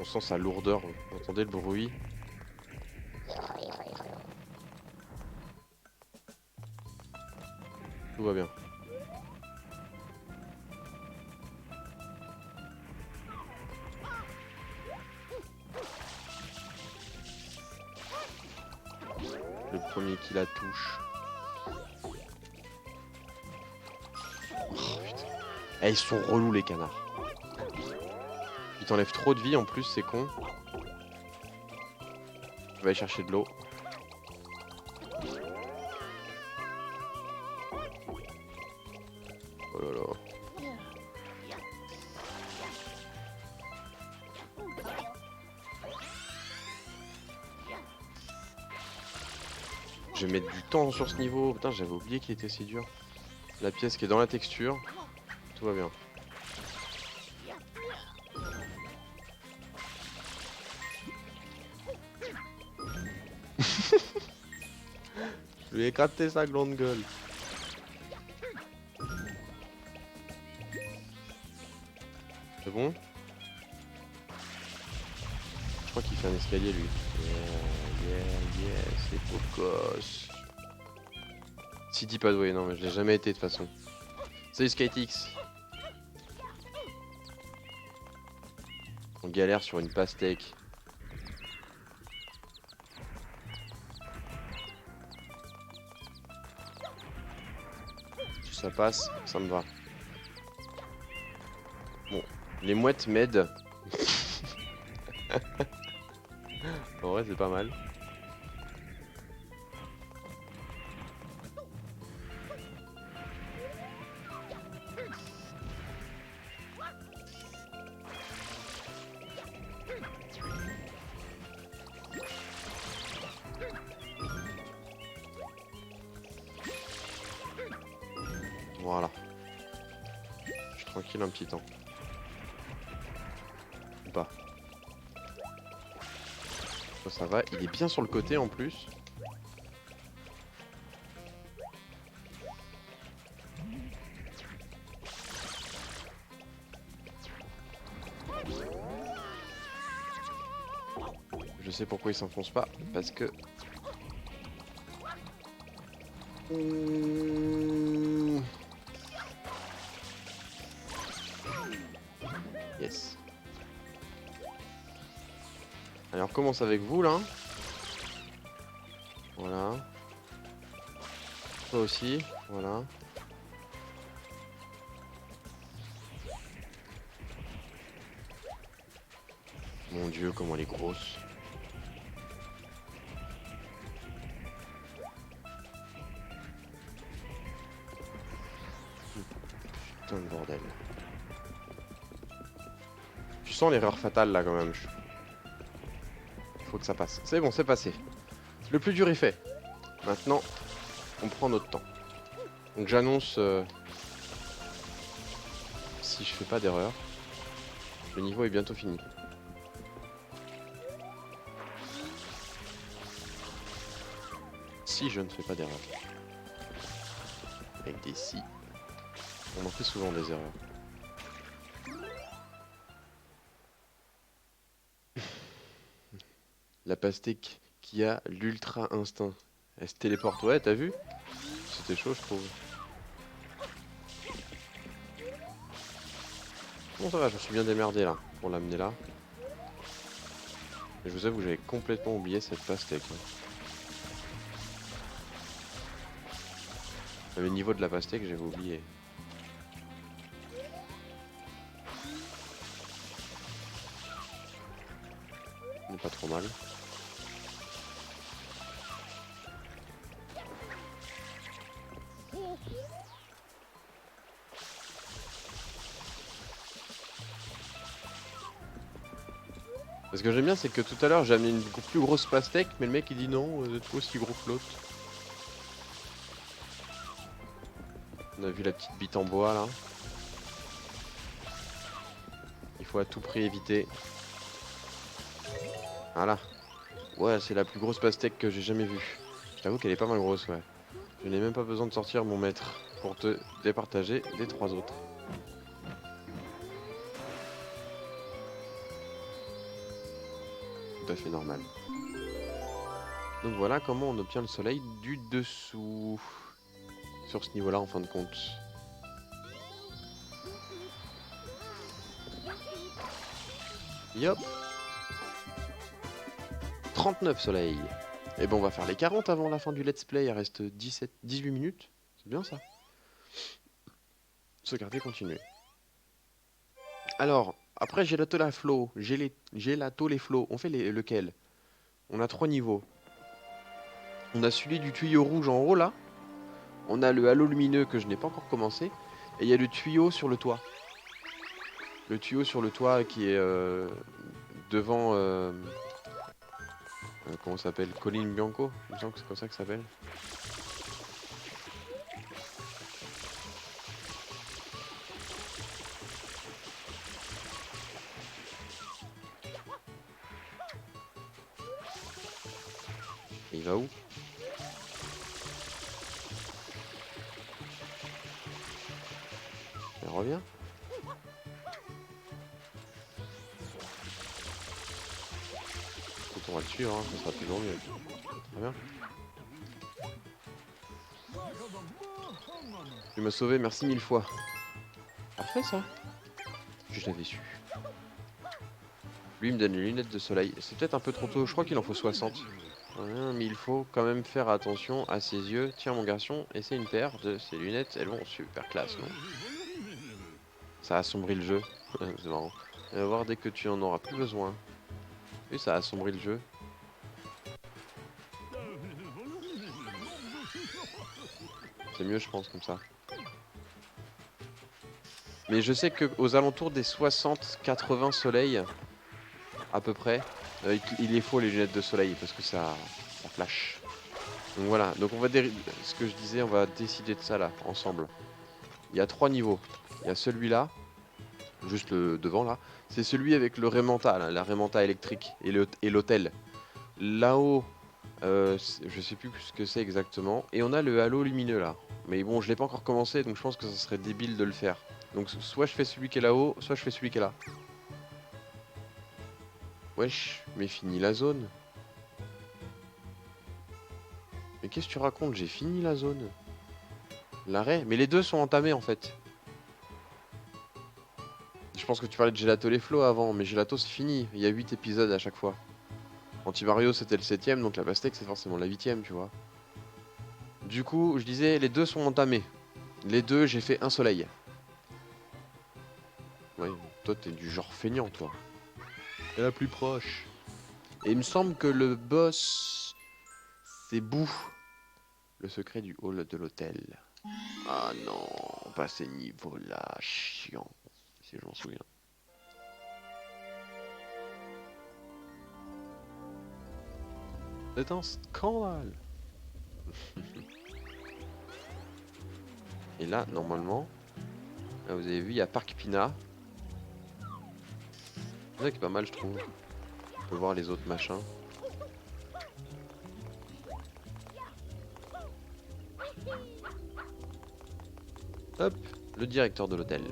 On sent sa lourdeur. Vous entendez le bruit? Tout va bien. Le premier qui la touche. Oh, putain. Eh, ils sont relous les canards. Ils t'enlèvent trop de vie en plus, c'est con. Je vais aller chercher de l'eau. Oh là là. Je vais mettre du temps sur ce niveau. Putain, j'avais oublié qu'il était si dur. La pièce qui est dans la texture. Tout va bien. Je lui ai éclaté sa grande gueule. C'est bon? Je crois qu'il fait un escalier lui. C'est beau gosse. City Padway, non mais je l'ai jamais été de toute façon. Salut SkyTX. On galère sur une pastèque. Si ça passe, ça me va. Bon, les mouettes m'aident. En vrai, c'est pas mal. Voilà. Je suis tranquille un petit temps. Ou pas. Ça va, il est bien sur le côté en plus. Je sais pourquoi il s'enfonce pas, parce que... Yes. Allez, on recommence avec vous là. Voilà. Toi aussi, voilà. Mon Dieu, comment elle est grosse. Putain de bordel. Tu sens l'erreur fatale là quand même. Faut que ça passe. C'est bon, c'est passé. Le plus dur est fait. Maintenant, on prend notre temps. Donc j'annonce, si je fais pas d'erreur, le niveau est bientôt fini. Si je ne fais pas d'erreur. Avec des si. On en fait souvent des erreurs. La pastèque qui a l'ultra instinct. Elle se téléporte, ouais, t'as vu? C'était chaud, je trouve. Bon, ça va, je me suis bien démerdé là, pour l'amener là. Et je vous avoue que j'avais complètement oublié cette pastèque. Le niveau de la pastèque, j'avais oublié. On est pas trop mal. Ce que j'aime bien, c'est que tout à l'heure j'ai amené une plus grosse pastèque, mais le mec il dit non, vous êtes pas aussi gros que l'autre. On a vu la petite bite en bois là. Il faut à tout prix éviter. Voilà. Ouais, c'est la plus grosse pastèque que j'ai jamais vue. Je t'avoue qu'elle est pas mal grosse, ouais. Je n'ai même pas besoin de sortir mon maître pour te départager des 3 autres. Tout à fait normal. Donc voilà comment on obtient le soleil du dessous. Sur ce niveau-là, en fin de compte. Yop. 39 soleils. Et bon, on va faire les 40 avant la fin du let's play. Il reste 18 minutes. C'est bien ça. Sauvegarder, continuer. Alors, après gelato la flow, gelato les flots. On fait lequel? On a 3 niveaux. On a celui du tuyau rouge en haut là. On a le halo lumineux que je n'ai pas encore commencé. Et il y a le tuyau sur le toit. Le tuyau sur le toit qui est devant... comment ça s'appelle? Colline Bianco? Il me semble que c'est comme ça que ça s'appelle. Et il va où? Il revient? Écoute, on va le suivre, hein, ça sera toujours mieux. Très bien. Tu m'as sauvé, merci 1000 fois. Parfait ça. Je l'avais su. Lui il me donne les lunettes de soleil. C'est peut-être un peu trop tôt, je crois qu'il en faut 60. Rien, mais il faut quand même faire attention à ses yeux. Tiens mon garçon, essaie une paire de ces lunettes. Elles vont super classe, non? Ça assombrit le jeu. C'est marrant. On va voir dès que tu en auras plus besoin. Oui, ça assombrit le jeu. C'est mieux, je pense, comme ça. Mais je sais qu'aux alentours des 60-80 soleils, à peu près, il est faux les lunettes de soleil parce que ça flash. Donc voilà, donc on va ce que je disais, on va décider de ça là, ensemble. Il y a 3 niveaux. Il y a celui-là, juste le devant là. C'est celui avec le Raymanta, là, la Raymanta électrique et l'hôtel. Là-haut, je sais plus ce que c'est exactement. Et on a le halo lumineux là. Mais bon, je l'ai pas encore commencé, donc je pense que ça serait débile de le faire. Donc soit je fais celui qui est là-haut, soit je fais celui qui est là. Wesh, mais fini la zone. Mais qu'est-ce que tu racontes? J'ai fini la zone. L'arrêt? Mais les deux sont entamés en fait. Je pense que tu parlais de Gelato les flots avant, mais Gelato c'est fini. Il y a 8 épisodes à chaque fois. Anti-Mario c'était le 7ème, donc la pastèque c'est forcément la 8ème, tu vois. Du coup, je disais, les deux sont entamés. Les deux, j'ai fait un soleil. Ouais, toi t'es du genre feignant, toi. Et la plus proche. Et il me semble que le boss, c'est Boo. Le secret du hall de l'hôtel. Ah non, pas ces niveaux-là, chiant, si je m'en souviens. C'est un scandale. Et là, normalement, là, vous avez vu, il y a Parc Pina. C'est ça qui est pas mal, je trouve. On peut voir les autres machins. Hop, Le directeur de l'hôtel.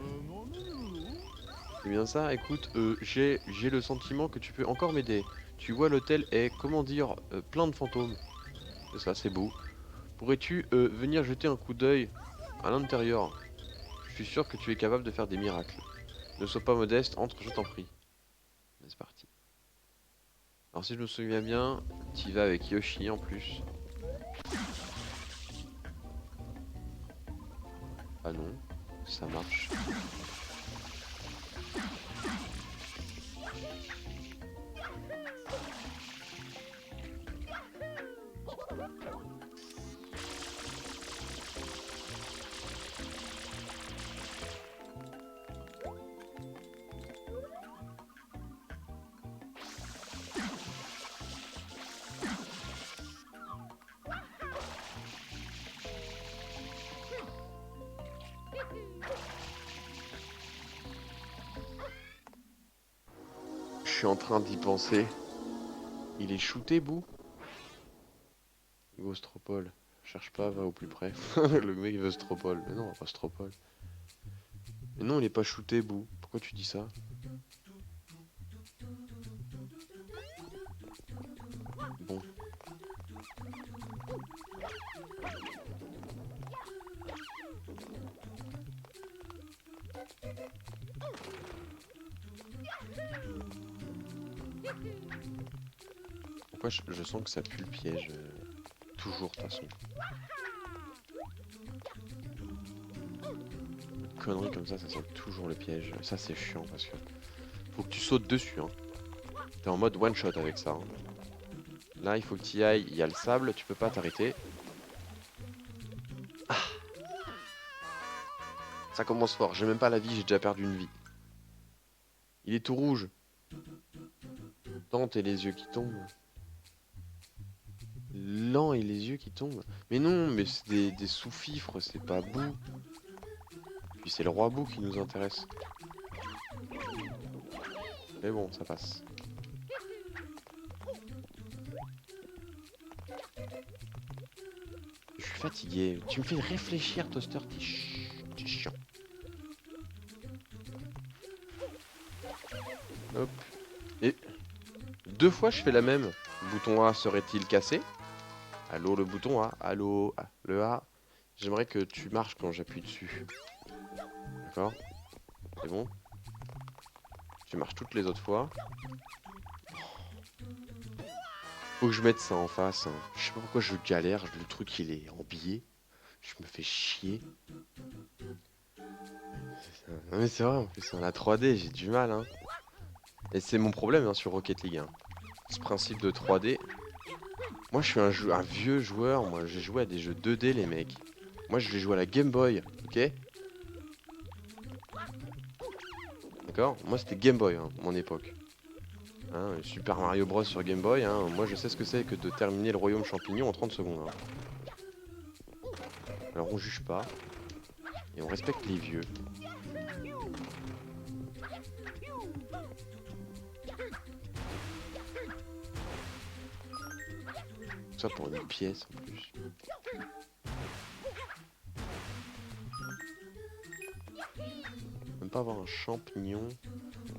C'est bien ça, écoute, j'ai le sentiment que tu peux encore m'aider. Tu vois, l'hôtel est, comment dire, plein de fantômes. C'est ça, c'est beau. Pourrais-tu venir jeter un coup d'œil à l'intérieur? Je suis sûr que tu es capable de faire des miracles. Ne sois pas modeste, entre, je t'en prie. C'est parti. Alors si je me souviens bien, tu vas avec Yoshi en plus. Ah non, ça marche. Je suis en train d'y penser. Il est shooté, Bou? Gostropole. Cherche pas, va au plus près. Le mec veut Stropole. Mais non, pas Stropole. Mais non, il est pas shooté, Bou. Pourquoi tu dis ça? Bon. Pourquoi je sens que ça pue le piège toujours, de toute façon. Une connerie comme ça sent toujours le piège. Ça, c'est chiant parce que faut que tu sautes dessus. Hein. T'es en mode one shot avec ça. Hein. Là, il faut que tu y ailles. Il y a le sable, tu peux pas t'arrêter. Ah. Ça commence fort. J'ai même pas la vie, j'ai déjà perdu une vie. Il est tout rouge. Tente et les yeux qui tombent. Lent et les yeux qui tombent. Mais non, mais c'est des sous-fifres, c'est pas Bou. Puis c'est le roi Bou qui nous intéresse. Mais bon, ça passe. Je suis fatigué. Tu me fais réfléchir, Toaster. T'es chiant. Hop. Et 2 fois je fais la même. Bouton A serait-il cassé? Allô, le bouton A. Allô, ah, le A. J'aimerais que tu marches quand j'appuie dessus. D'accord? C'est bon? Tu marches toutes les autres fois. Faut que je mette ça en face. Hein. Je sais pas pourquoi je galère. Le truc, il est en biais. Je me fais chier. Non mais c'est vrai, en plus, la 3D, j'ai du mal. Hein. Et c'est mon problème hein, sur Rocket League. Hein. Ce principe de 3D. Moi, je suis un vieux joueur. Moi, j'ai joué à des jeux 2D, les mecs. Moi, je l'ai joué à la Game Boy. Ok? D'accord? Moi, c'était Game Boy, hein, mon époque. Hein, Super Mario Bros sur Game Boy. Hein, moi, je sais ce que c'est que de terminer le royaume champignon en 30 secondes. Hein. Alors, on juge pas. Et on respecte les vieux. Ça pour une pièce en plus. Même pas avoir un champignon.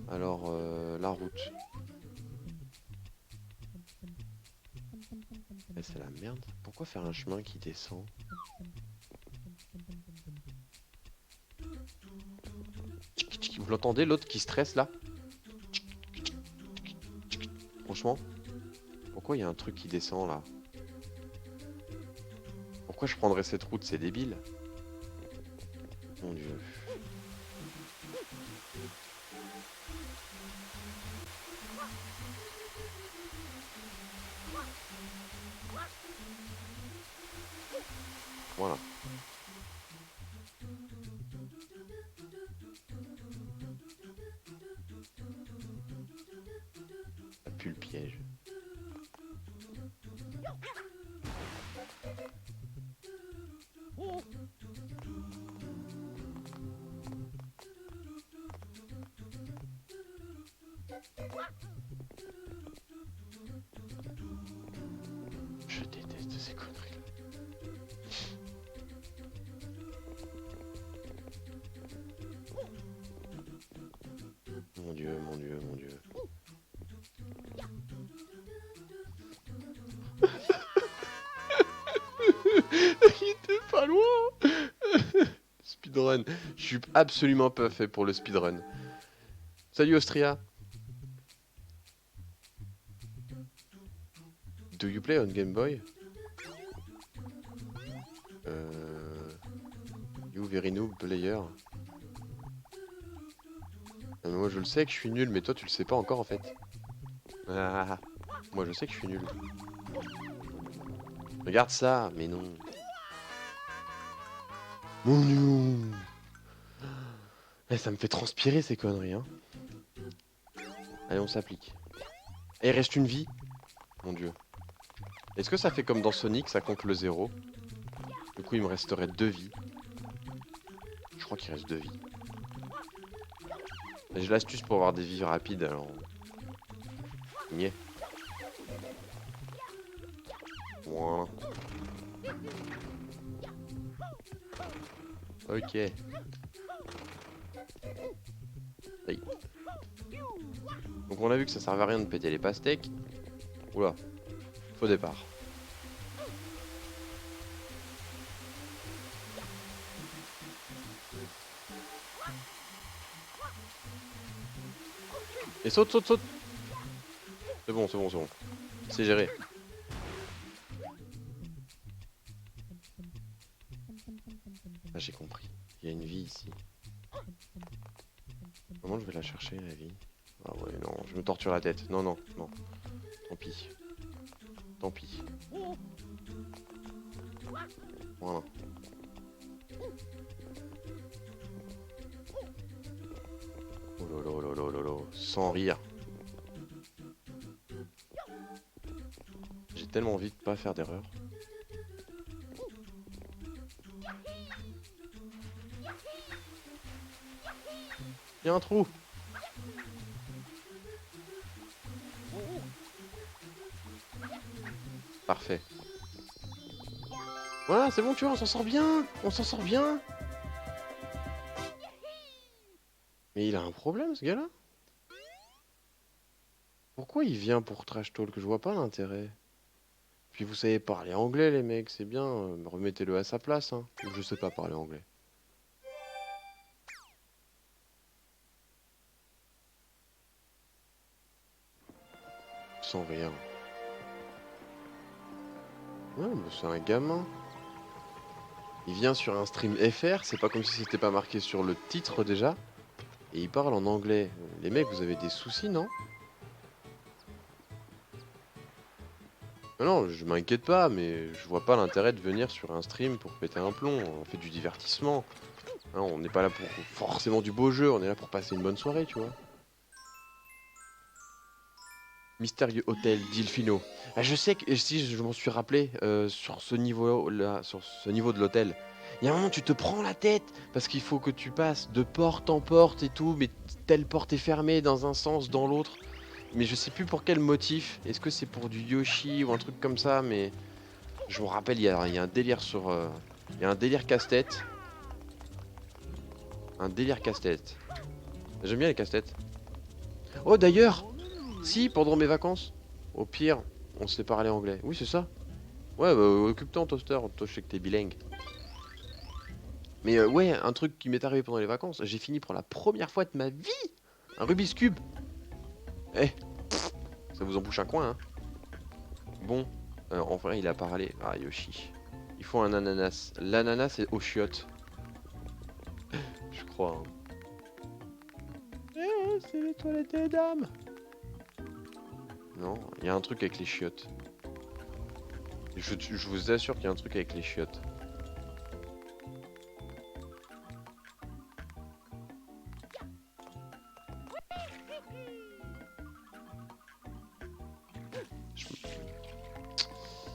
Alors la route. Eh, c'est la merde. Pourquoi faire un chemin qui descend? Vous l'entendez l'autre qui stresse là? Franchement, pourquoi il y a un truc qui descend là? Pourquoi je prendrais cette route? C'est débile. Mon dieu. Voilà. Ça pue le piège. Je déteste ces conneries là. Dieu, mon Dieu, mon Dieu. Il était pas loin. Speedrun. Je suis absolument pas fait pour le speedrun. Salut Austria. Do you play on Game Boy? You very noob player. Moi je le sais que je suis nul, mais toi tu le sais pas encore en fait. Ah, moi je sais que je suis nul. Regarde ça, mais non. Mon Dieu. Eh, ça me fait transpirer ces conneries, hein. Allez, on s'applique. Et il reste une vie. Mon Dieu. Est-ce que ça fait comme dans Sonic, ça compte le 0? Du coup, il me resterait 2 vies. Je crois qu'il reste 2 vies. J'ai l'astuce pour avoir des vies rapides, alors... Niais. Voilà. Ok. Aïe. Donc on a vu que ça servait à rien de péter les pastèques. Oula. Faux départ. Et saute, saute, saute. C'est bon, c'est bon, c'est bon. C'est géré. Ah, j'ai compris. Il y a une vie ici. Comment je vais la chercher, la vie? Ah ouais, non, je me torture la tête. Non, non, non. Tant pis. Tant pis. Voilà. Oh lolo, lolo, lolo. Sans rire. J'ai tellement envie de pas faire d'erreur. Il y a un trou. Parfait. Voilà, c'est bon, tu vois, on s'en sort bien. On s'en sort bien. Mais il a un problème, ce gars-là. Pourquoi il vient pour Trash Talk? Je vois pas l'intérêt. Puis vous savez parler anglais, les mecs, c'est bien. Remettez-le à sa place, hein. Je sais pas parler anglais. Sans rien. Ouais, mais c'est un gamin. Il vient sur un stream FR, c'est pas comme si c'était pas marqué sur le titre déjà. Et il parle en anglais. Les mecs, vous avez des soucis, non? Non, je m'inquiète pas, mais je vois pas l'intérêt de venir sur un stream pour péter un plomb. On fait du divertissement. Hein, on n'est pas là pour forcément du beau jeu, on est là pour passer une bonne soirée, tu vois. Mystérieux hôtel d'Ilfino. Ah, je sais que si je m'en suis rappelé sur ce niveau-là, sur ce niveau de l'hôtel. Il y a un moment, tu te prends la tête parce qu'il faut que tu passes de porte en porte et tout, mais telle porte est fermée dans un sens, dans l'autre. Mais je sais plus pour quel motif. Est-ce que c'est pour du Yoshi ou un truc comme ça? Mais je me rappelle, il y a un délire sur. Il y a un délire casse-tête. Un délire casse-tête. J'aime bien les casse-têtes. Oh d'ailleurs, si, pendant mes vacances, au pire, on sait parler anglais. Oui, c'est ça. Ouais, bah, occupe-toi en toaster, toi je sais que t'es bilingue. Mais ouais, un truc qui m'est arrivé pendant les vacances, j'ai fini pour la première fois de ma vie un Rubik's Cube. Eh, ça vous en bouche un coin, hein. Bon, en vrai, il a parlé. Ah, Yoshi. Il faut un ananas. L'ananas est aux chiottes. Je crois. Hein. Eh, c'est les toilettes des dames. Non, il y a un truc avec les chiottes. Je vous assure qu'il y a un truc avec les chiottes.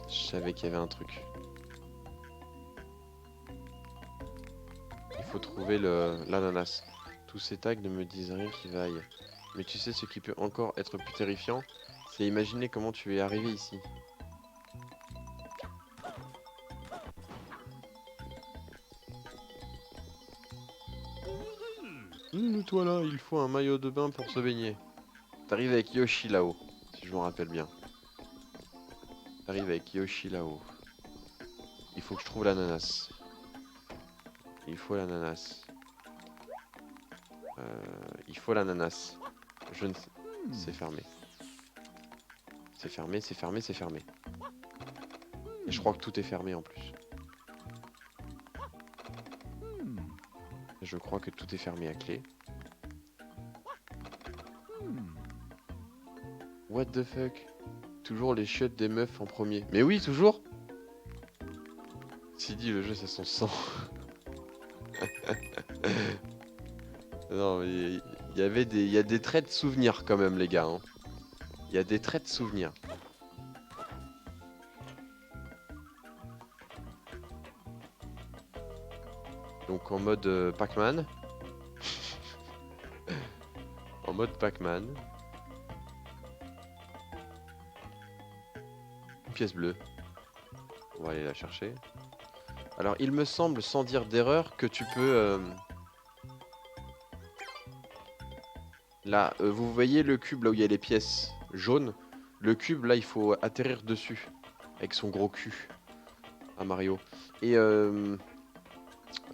Je savais qu'il y avait un truc. Il faut trouver l'ananas. Tous ces tags ne me disent rien qui vaille. Mais tu sais ce qui peut encore être plus terrifiant? C'est imaginer comment tu es arrivé ici. Toi là, il faut un maillot de bain pour se baigner. T'arrives avec Yoshi là-haut, si je me rappelle bien. T'arrives avec Yoshi là-haut. Il faut que je trouve l'ananas. Il faut l'ananas. Il faut l'ananas. Je ne sais. C'est fermé. C'est fermé, c'est fermé, c'est fermé. Et je crois que tout est fermé en plus. Je crois que tout est fermé à clé. What the fuck? Toujours les chiottes des meufs en premier. Mais oui, toujours. Si dit le jeu, c'est son sang. Non, mais il y a des traits de souvenirs quand même, les gars. Hein. Il y a des traits de souvenirs. Donc en mode Pac-Man. En mode Pac-Man. Pièce bleue. On va aller la chercher. Alors il me semble, sans dire d'erreur, que tu peux... Là, vous voyez le cube là où il y a les pièces jaunes. Le cube là, il faut atterrir dessus. Avec son gros cul. À Mario. Et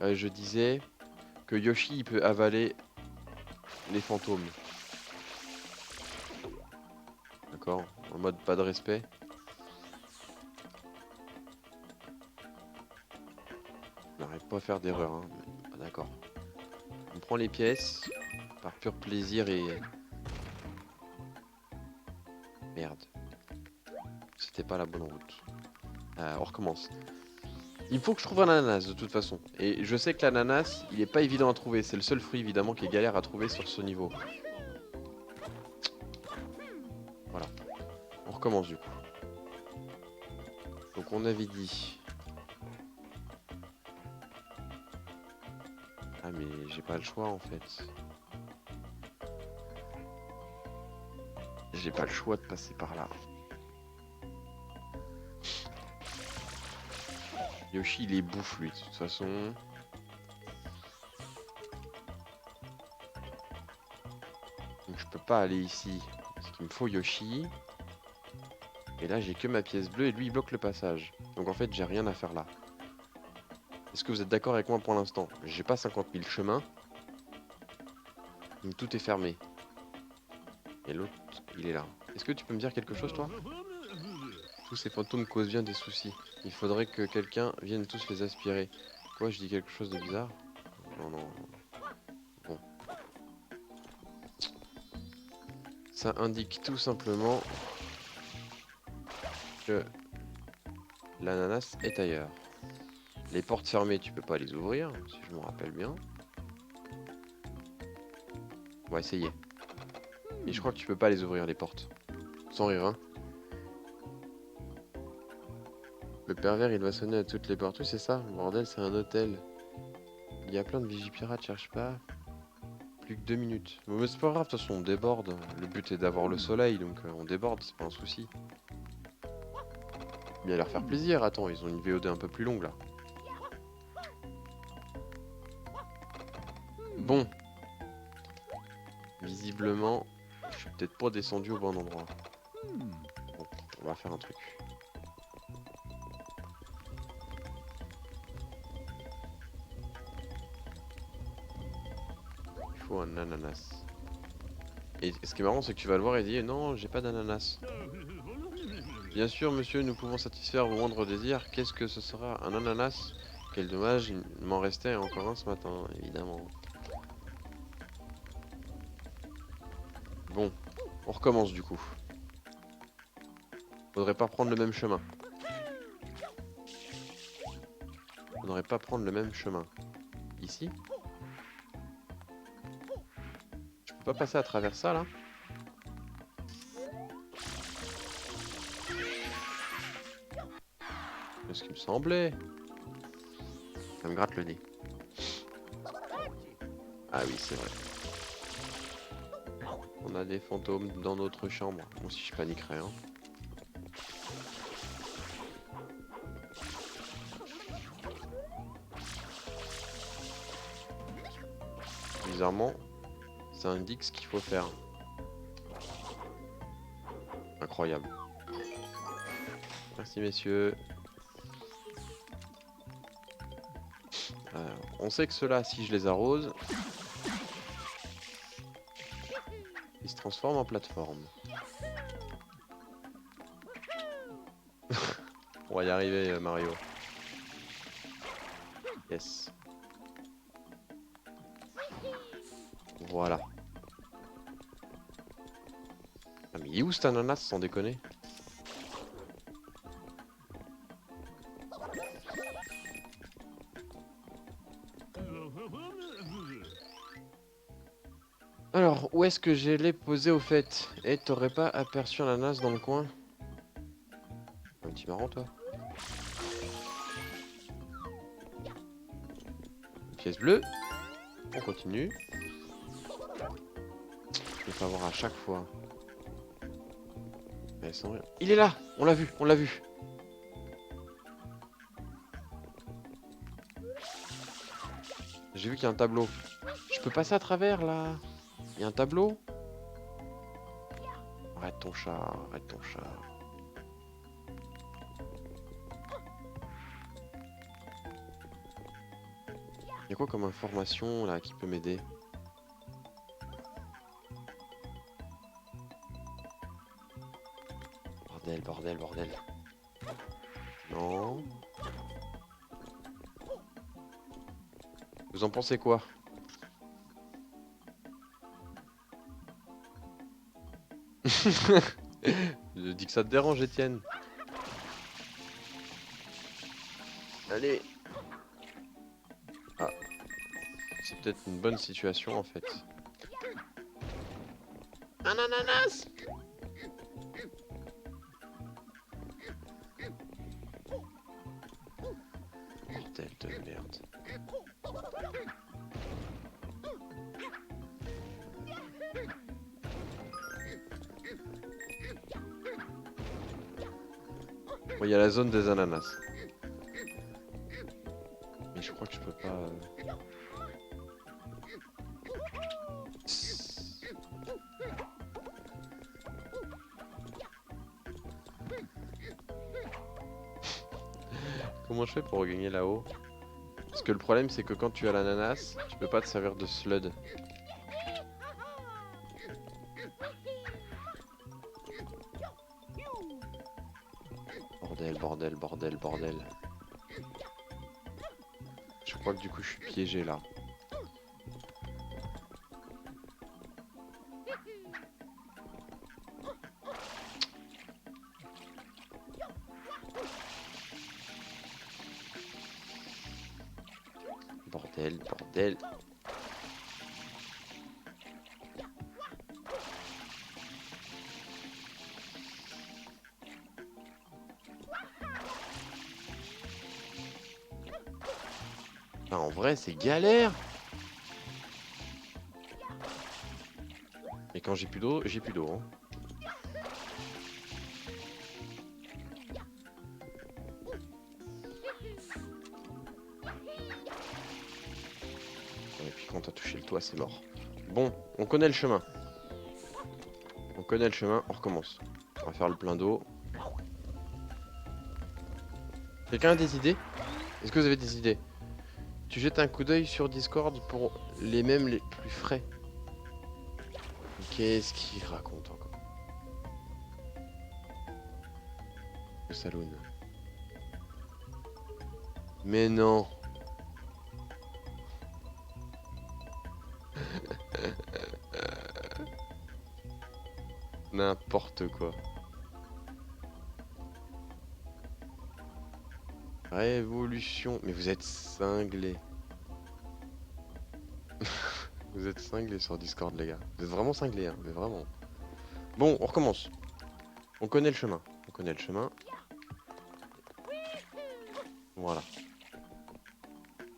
je disais que Yoshi il peut avaler les fantômes. D'accord? En mode pas de respect. N'arrête pas à faire d'erreur. Hein. Ah, d'accord. On prend les pièces par pur plaisir et... Merde. C'était pas la bonne route. On recommence. Il faut que je trouve un ananas de toute façon. Et je sais que l'ananas, il est pas évident à trouver. C'est le seul fruit évidemment qui est galère à trouver sur ce niveau. Voilà. On recommence du coup. Donc on avait dit... Ah mais j'ai pas le choix en fait. J'ai pas le choix de passer par là. Yoshi il est bouffe lui de toute façon. Donc je peux pas aller ici. Parce qu'il me faut Yoshi. Et là j'ai que ma pièce bleue et lui il bloque le passage. Donc en fait j'ai rien à faire là. Est-ce que vous êtes d'accord avec moi pour l'instant? J'ai pas 50 000 chemins. Donc tout est fermé. Et l'autre il est là. Est-ce que tu peux me dire quelque chose toi? Tous ces fantômes causent bien des soucis. Il faudrait que quelqu'un vienne tous les aspirer. Quoi, je dis quelque chose de bizarre? Non, non. Bon. Ça indique tout simplement que l'ananas est ailleurs. Les portes fermées, tu peux pas les ouvrir, si je me rappelle bien. On va essayer. Et je crois que tu peux pas les ouvrir, les portes. Sans rire, hein. Le pervers, il va sonner à toutes les portes. Oui, c'est ça. Bordel, c'est un hôtel. Il y a plein de vigipirates, cherche pas. Plus que 2 minutes. Bon, mais c'est pas grave, de toute façon, on déborde. Le but est d'avoir le soleil, donc on déborde, c'est pas un souci. Bien leur faire plaisir. Attends, ils ont une VOD un peu plus longue, là. Bon. Visiblement, je suis peut-être pas descendu au bon endroit. Bon, on va faire un truc. Il faut un ananas. Et ce qui est marrant, c'est que tu vas le voir et dire non, j'ai pas d'ananas. Bien sûr, monsieur, nous pouvons satisfaire vos moindres désirs. Qu'est-ce que ce sera? Un ananas? Quel dommage, il m'en restait encore un ce matin, évidemment. Bon, on recommence du coup. Faudrait pas prendre le même chemin. Faudrait pas prendre le même chemin. Ici? Je peux pas passer à travers ça là? C'est ce qui me semblait. Ça me gratte le nez. Ah oui, c'est vrai. On a des fantômes dans notre chambre. Moi aussi je paniquerais. Hein. Bizarrement, Ça indique ce qu'il faut faire. Incroyable. Merci messieurs. Alors, on sait que ceux-là, si je les arrose, ils se transforment en plateforme. On va y arriver Mario. Yes. Voilà. Ah mais il est où cet ananas sans déconner? Alors, où est-ce que je l'ai posé au fait? Et t'aurais pas aperçu un ananas dans le coin? Un petit marrant toi. Une pièce bleue. On continue. Je vais pas voir à chaque fois. Mais sans rien. Il est là! On l'a vu, on l'a vu. J'ai vu qu'il y a un tableau. Je peux passer à travers là? Il y a un tableau? Arrête ton chat, arrête ton chat. Il y a quoi comme information là qui peut m'aider? Bordel, bordel, bordel. Non. Vous en pensez quoi? Je dis que ça te dérange, Étienne. Allez. Ah. C'est peut-être une bonne situation en fait. Un ananas! Bordel de merde. Bon, il y a la zone des ananas. Mais je crois que je peux pas... Comment je fais pour regagner là-haut? Parce que le problème c'est que quand tu as l'ananas, tu peux pas te servir de slud. Bordel, bordel, bordel, bordel. Je crois que du coup je suis piégé là. Bordel, bordel. Ah, en vrai c'est galère. Et quand j'ai plus d'eau, j'ai plus d'eau. Hein. Et puis quand t'as touché le toit, c'est mort. Bon, on connaît le chemin. On connaît le chemin, on recommence. On va faire le plein d'eau. Quelqu'un a des idées? Est-ce que vous avez des idées? Tu jettes un coup d'œil sur Discord pour les mêmes les plus frais. Qu'est-ce qu'il raconte encore? Le saloon. Mais non. N'importe quoi. Révolution. Mais vous êtes cinglés. Vous êtes cinglés sur Discord, les gars. Vous êtes vraiment cinglés, hein, mais vraiment. Bon, on recommence. On connaît le chemin. On connaît le chemin. Voilà.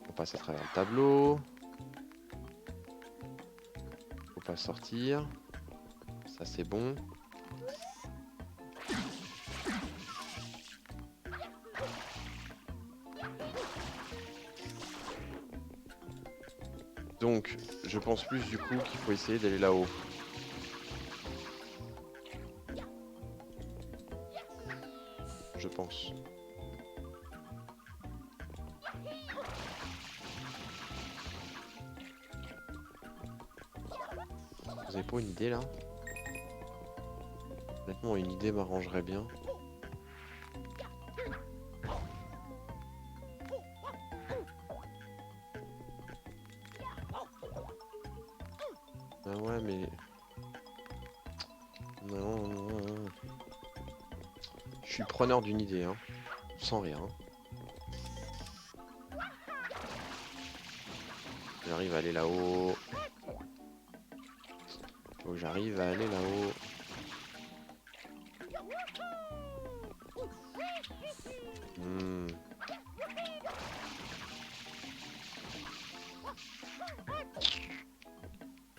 On passe à travers le tableau. Faut pas sortir. Ça, c'est bon. Donc, je pense plus du coup qu'il faut essayer d'aller là-haut. Je pense. Vous avez pas une idée là? Honnêtement, une idée m'arrangerait bien. Ah ouais, mais... Non, non, non. Je suis preneur d'une idée, hein. Sans rien. J'arrive à aller là-haut. Faut que j'arrive à aller là-haut.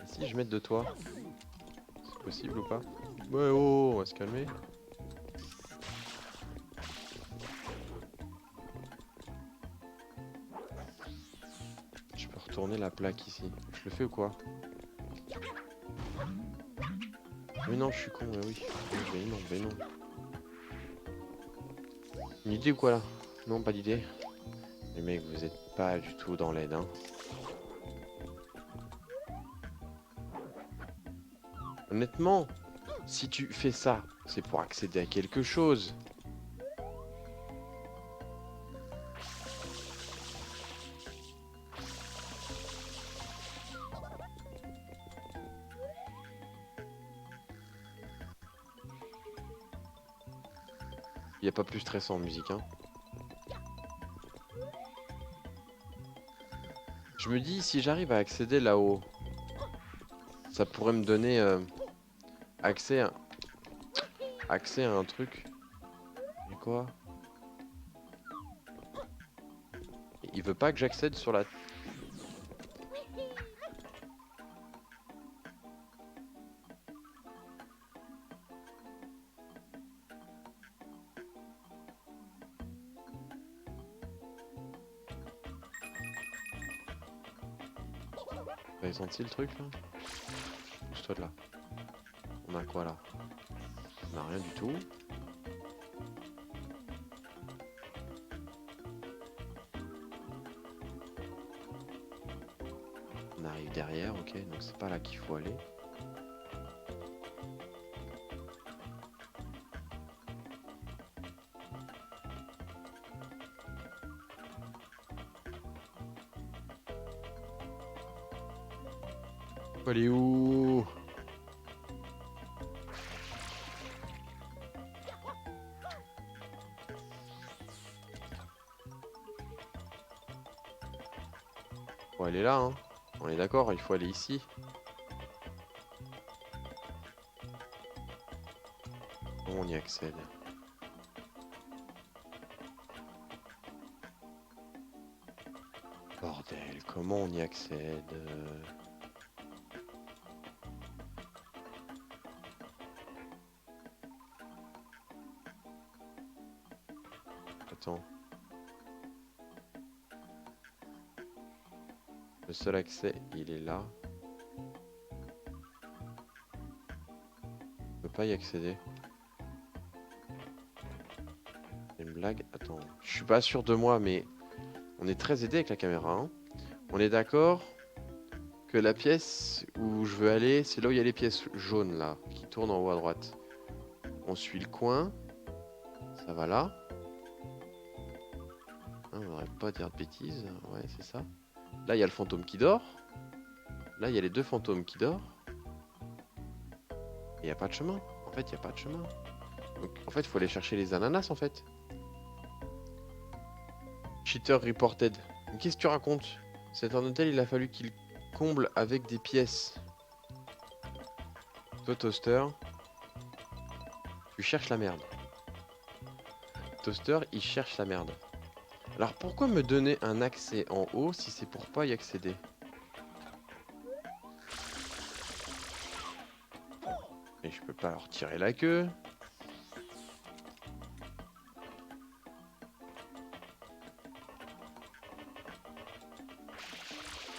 Si je mets de toi, c'est possible ou pas? Ouais, oh, on va se calmer. Je peux retourner la plaque ici. Je le fais ou quoi? Mais non, je suis con, mais oui. Mais non, mais non. Une idée ou quoi là? Non, pas d'idée. Les mecs, vous êtes pas du tout dans l'aide, hein. Honnêtement, si tu fais ça, c'est pour accéder à quelque chose. Il n'y a pas plus stressant en musique, hein. Je me dis, si j'arrive à accéder là-haut, ça pourrait me donner accès à un truc. Et quoi? Il veut pas que j'accède sur la... Vous avez senti le truc là? Pousse-toi de là. On a quoi là? On a rien du tout. On arrive derrière, ok, donc c'est pas là qu'il faut aller. Faut aller où? Faut aller là, hein. On est d'accord, il faut aller ici. Comment on y accède? Bordel, comment on y accède? Attends. Le seul accès, il est là. On peut pas y accéder. C'est une blague? Attends, je suis pas sûr de moi, mais on est très aidé avec la caméra, hein. On est d'accord que la pièce où je veux aller, c'est là où il y a les pièces jaunes là, qui tournent en haut à droite. On suit le coin. Ça va là. Hein, on devrait pas dire de bêtises. Ouais, c'est ça. Là, il y a le fantôme qui dort. Là, il y a les deux fantômes qui dorment. Il n'y a pas de chemin. En fait, il n'y a pas de chemin. Donc, en fait, il faut aller chercher les ananas, en fait. Cheater reported. Mais qu'est-ce que tu racontes? C'est un hôtel, il a fallu qu'il comble avec des pièces. Toi, Toaster, tu cherches la merde. Toaster, il cherche la merde. Alors, pourquoi me donner un accès en haut si c'est pour pas y accéder? Et je peux pas leur tirer la queue.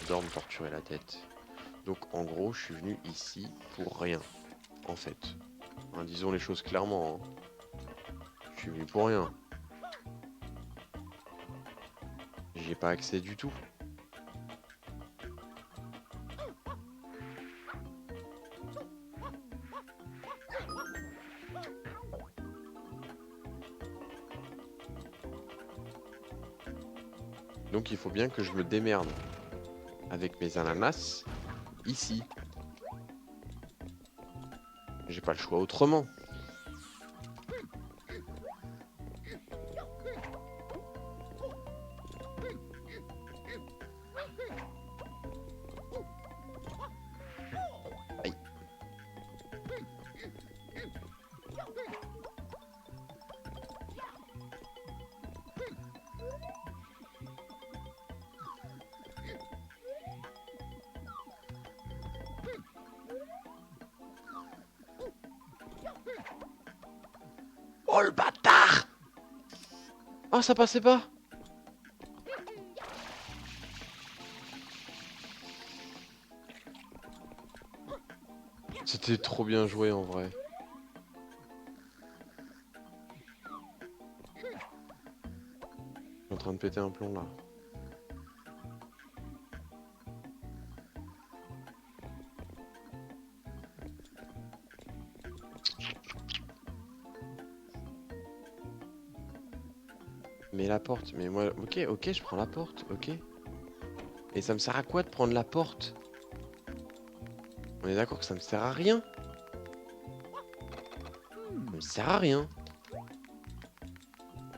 j'adore me torturer la tête. Donc en gros, je suis venu ici pour rien, en fait. Hein, disons les choses clairement. Hein. Je suis venu pour rien. J'y ai pas accès du tout. Donc il faut bien que je me démerde avec mes ananas ici. J'ai pas le choix autrement. Aïe. Oh le bâtard! Ah, ça passait pas! C'était trop bien joué en vrai. Je suis en train de péter un plomb là. Mais la porte, mais moi, ok, je prends la porte, ok. Et ça me sert à quoi de prendre la porte? On est d'accord que ça me sert à rien? Ça me sert à rien.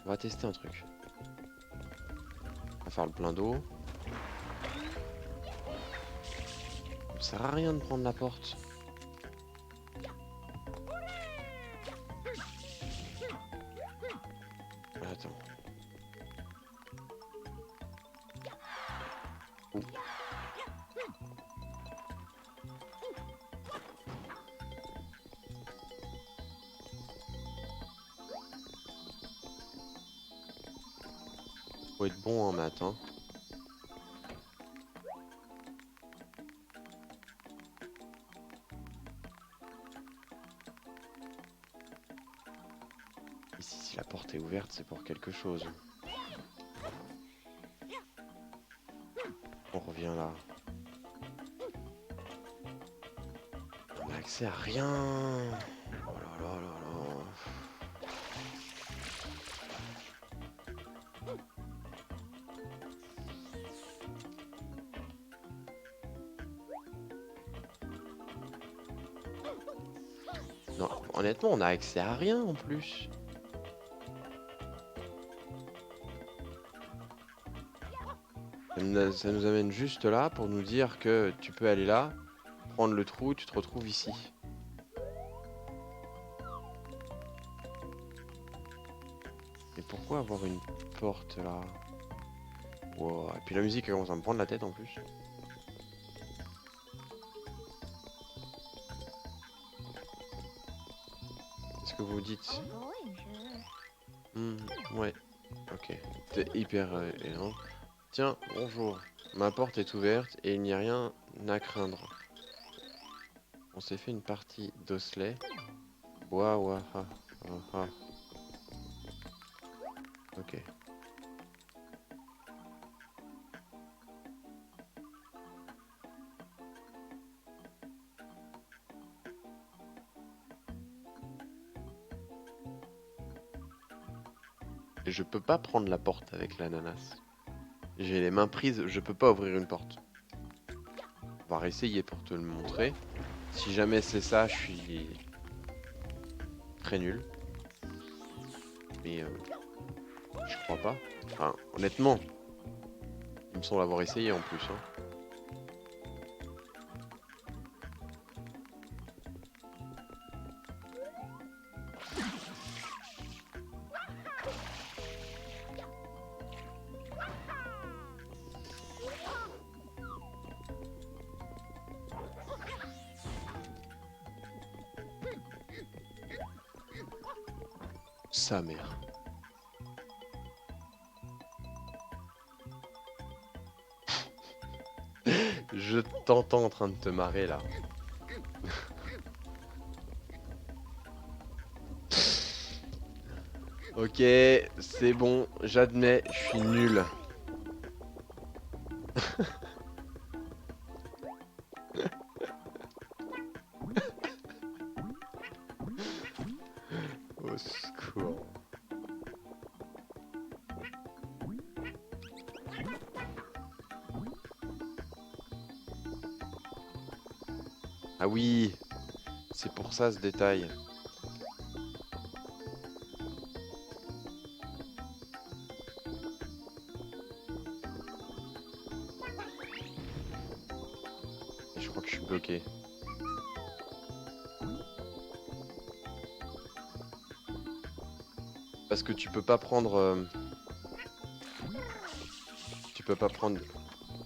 On va tester un truc. On va faire le plein d'eau. Ça me sert à rien de prendre la porte. Attends. Ouh. Faut être bon en maths, hein. Ici, si la porte est ouverte, c'est pour quelque chose. On revient là. On n'a accès à rien. Oh là là là là. Non, honnêtement, on a accès à rien en plus. Ça nous amène juste là pour nous dire que tu peux aller là, prendre le trou, tu te retrouves ici. Mais pourquoi avoir une porte là? Wow. Et puis la musique elle commence à me prendre la tête en plus. Qu'est-ce que vous dites? Ouais, ok. C'est hyper énorme. Tiens, bonjour. Ma porte est ouverte et il n'y a rien à craindre. On s'est fait une partie d'osselet. Waouh, ah, ah, ah. Ok. Et je peux pas prendre la porte avec l'ananas. J'ai les mains prises, je peux pas ouvrir une porte. On va réessayer pour te le montrer. Si jamais c'est ça, je suis très nul. Mais je crois pas. Enfin, honnêtement, il me semble avoir essayé en plus. Hein. Sa mère. Je t'entends en train de te marrer là. Ok, c'est bon, j'admets, je suis nul. Au secours. Ah oui, c'est pour ça ce détail. Et je crois que je suis bloqué. Parce que tu peux pas prendre... tu peux pas prendre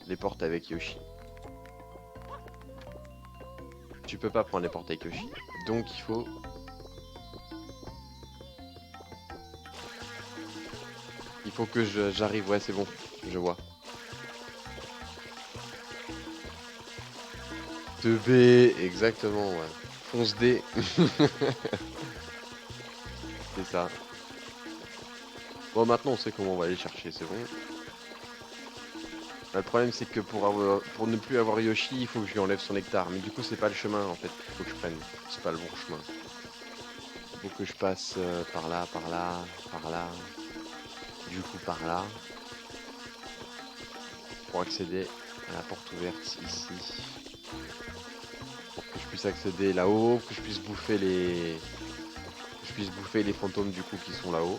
les portes avec Yoshi. Tu peux pas prendre les portes avec Yoshi. Donc il faut... Il faut que j'arrive, ouais c'est bon, je vois. 2B, exactement, ouais. Fonce D. C'est ça. Bon, maintenant on sait comment on va aller chercher, c'est bon. Le problème c'est que pour ne plus avoir Yoshi, il faut que je lui enlève son nectar. Mais du coup c'est pas le chemin en fait qu'il faut que je prenne. C'est pas le bon chemin. Il faut que je passe par là, par là, par là. Du coup par là. Pour accéder à la porte ouverte ici. Pour que je puisse accéder là-haut, que je puisse bouffer les... Que je puisse bouffer les fantômes du coup qui sont là-haut.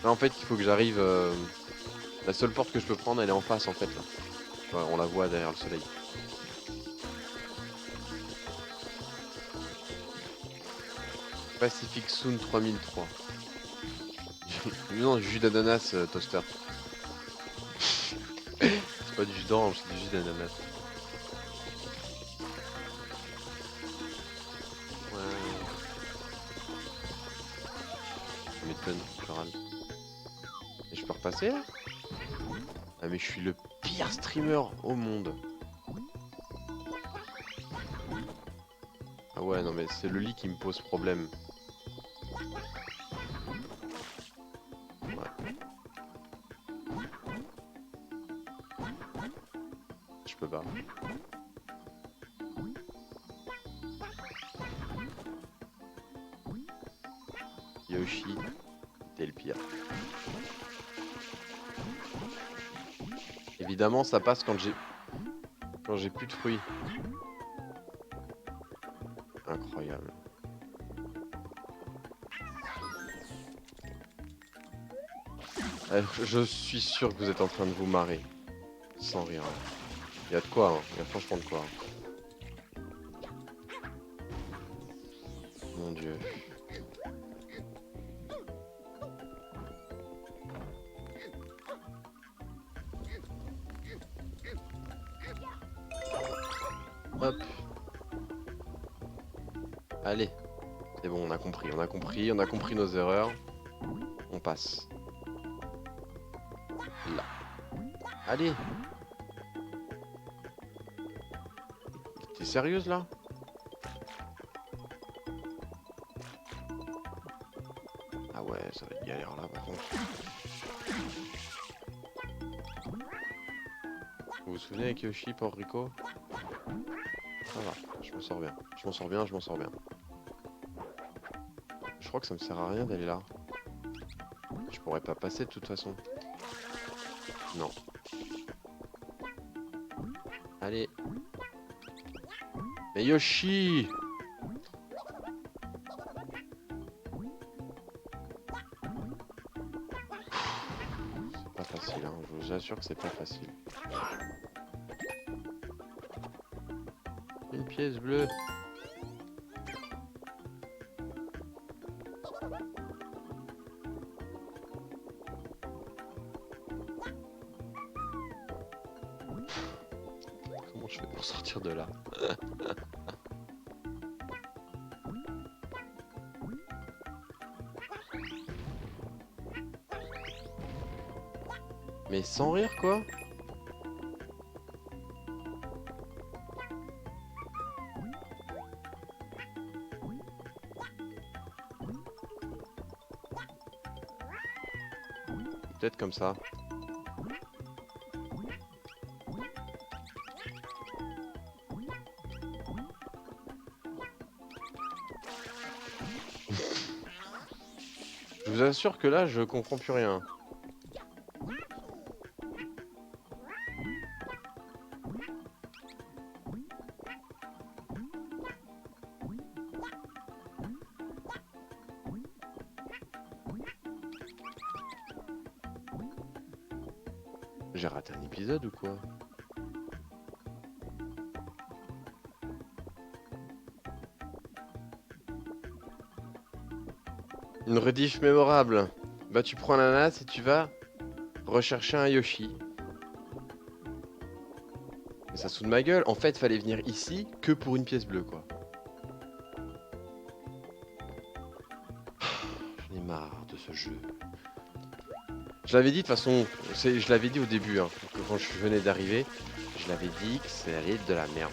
Là en fait il faut que j'arrive... La seule porte que je peux prendre elle est en face en fait là. Ouais, on la voit derrière le soleil. Pacific Soon 3003. Non, jus d'ananas toaster. C'est pas du jus d'orange, c'est du jus d'ananas. Ouais. Ça m'étonne, je râle. Et je peux repasser là? Ah mais je suis le pire streamer au monde. Ah ouais non mais c'est le lit qui me pose problème. Ouais. Je peux pas. Yoshi, t'es le pire. Évidemment ça passe quand j'ai plus de fruits. Incroyable. Je suis sûr que vous êtes en train de vous marrer. Sans rire. Il y a de quoi, hein. Il y a franchement de quoi. Mon dieu. Hop. Allez. C'est bon, on a compris, on a compris nos erreurs. On passe. Là. Allez. T'es sérieuse là? Ah ouais, ça va être galère là par contre. Vous vous souvenez avec Yoshi, Porto Rico? Ça va, je m'en sors bien. Je m'en sors bien, je m'en sors bien. Je crois que ça me sert à rien d'aller là. Je pourrais pas passer de toute façon. Non. Allez. Mais Yoshi! C'est pas facile, hein. Je vous assure que c'est pas facile. Une pièce bleue. Comment je fais pour sortir de là? Mais sans rire quoi. Peut-être comme ça. Je vous assure que là, je comprends plus rien. J'ai raté un épisode ou quoi? Une rediff mémorable. Bah tu prends l'ananas et tu vas rechercher un Yoshi. Mais ça saoule ma gueule. En fait, fallait venir ici que pour une pièce bleue quoi. J'en ai marre de ce jeu. Je l'avais dit de toute façon, je l'avais dit au début, hein, quand je venais d'arriver, je l'avais dit que ça allait être de la merde.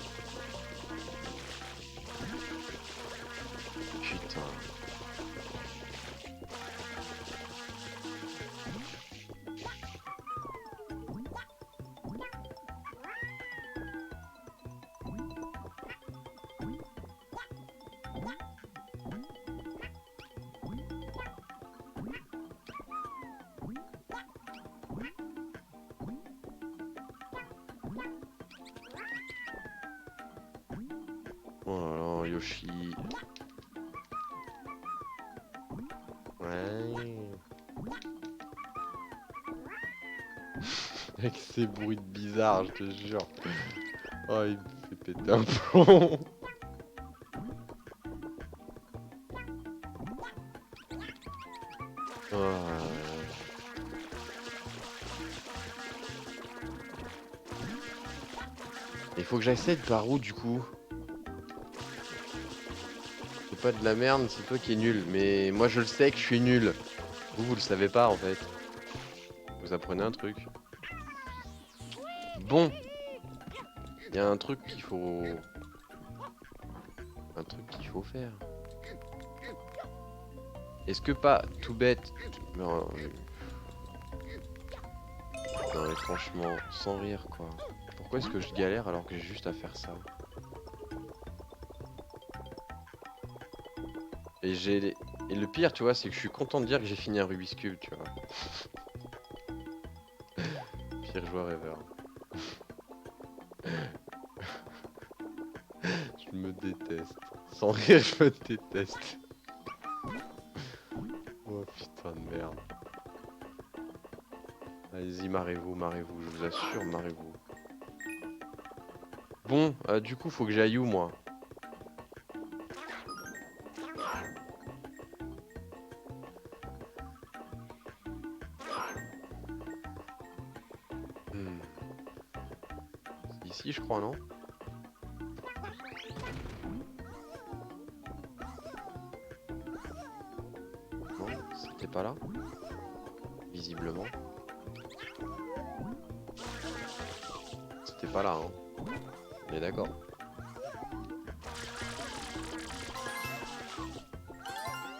Putain. Oh là là, Yoshi. Ouais. Avec ces bruits bizarres, je te jure. Oh, il me fait péter un plomb. Oh. Il faut que j'accède par où du coup? C'est pas de la merde, c'est toi qui es nul. Mais moi je le sais que je suis nul. Vous le savez pas en fait. Vous apprenez un truc. Bon. Il y a un truc qu'il faut... Un truc qu'il faut faire. Est-ce que pas tout bête... Non, non mais franchement, sans rire quoi. Pourquoi est-ce que je galère alors que j'ai juste à faire ça? Et le pire, tu vois, c'est que je suis content de dire que j'ai fini un Rubik's Cube, tu vois. Pire joueur ever. Je me déteste. Sans rire, je me déteste. Oh putain de merde. Allez-y, marrez-vous, marrez-vous, je vous assure, marrez-vous. Bon, du coup, faut que j'aille où, moi? Hmm. Ici, je crois, non? Non, c'était pas là? Visiblement. C'était pas là, hein. On est d'accord.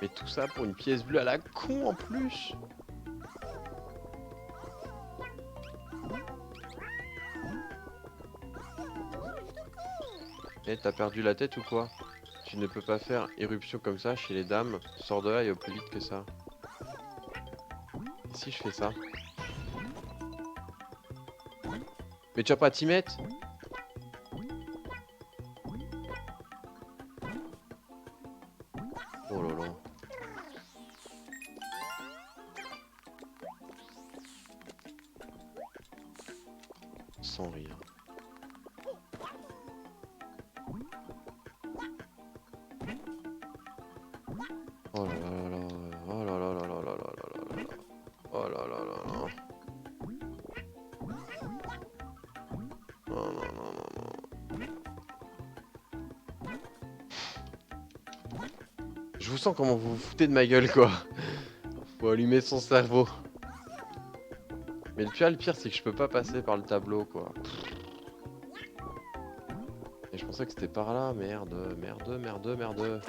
Mais tout ça pour une pièce bleue à la con en plus. Eh, t'as perdu la tête ou quoi? Tu ne peux pas faire éruption comme ça chez les dames. Sors de là et au plus vite que ça. Et si je fais ça? Mais tu vas pas t'y mettre? Oh là là. Sans rire. Oh là là là là. Oh là là là là là là là là. Oh là là là là. Non non non non non. Je vous sens comment vous vous foutez de ma gueule quoi. Faut allumer son cerveau. Mais tu vois, le pire, c'est que je peux pas passer par le tableau, quoi. Et je pensais que c'était par là. Merde, merde, merde, merde.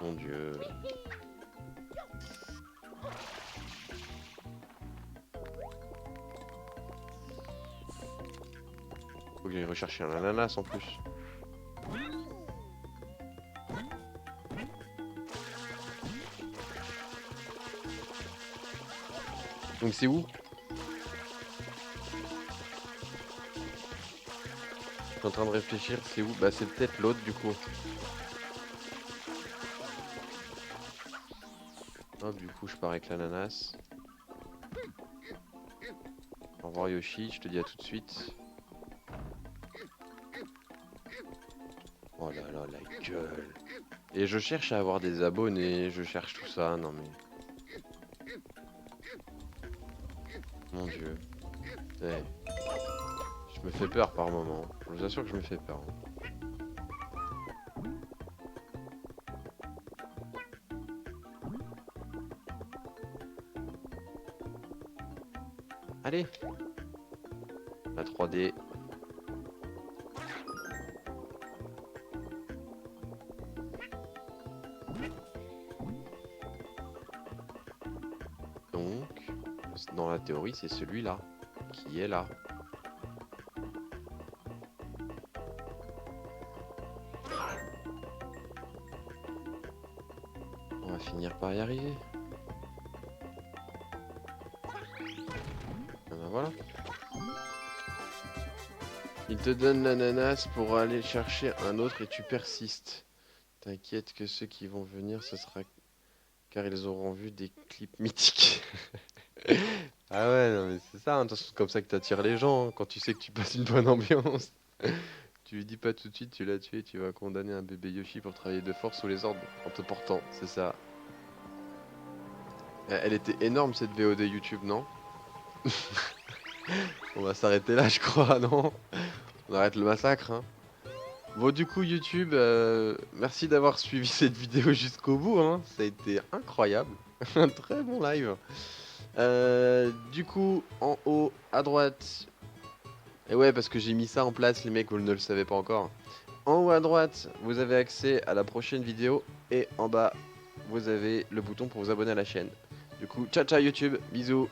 Mon Dieu. Faut que j'aille rechercher un ananas en plus. Donc c'est où? Je suis en train de réfléchir, c'est où? Bah c'est peut-être l'autre du coup. Hop, du coup je pars avec l'ananas. Au revoir Yoshi, je te dis à tout de suite. Oh là là, la gueule. Et je cherche à avoir des abonnés, je cherche tout ça, non mais... Mon Dieu. Eh, je me fais peur par moment. Je vous assure que je me fais peur. Allez. La 3D. Donc, dans la théorie, c'est celui-là qui est là. On va finir par y arriver. Ah ben voilà. Il te donne l'ananas pour aller chercher un autre et tu persistes. T'inquiète que ceux qui vont venir, ce sera car ils auront vu des clips mythiques. Ah ouais, non mais c'est ça, hein, de toute façon, c'est comme ça que t'attires les gens, hein, quand tu sais que tu passes une bonne ambiance. Tu lui dis pas tout de suite, tu l'as tué, tu vas condamner un bébé Yoshi pour travailler de force sous les ordres en te portant, c'est ça. Elle était énorme cette VOD YouTube, non? On va s'arrêter là, je crois, non? On arrête le massacre, hein. Bon, du coup, YouTube, merci d'avoir suivi cette vidéo jusqu'au bout, hein. Ça a été incroyable. Un très bon live. Du coup, en haut, à droite. Et ouais, parce que j'ai mis ça en place, les mecs, vous ne le savez pas encore. En haut à droite, vous avez accès à la prochaine vidéo. Et en bas, vous avez le bouton pour vous abonner à la chaîne. Du coup, ciao ciao YouTube, bisous.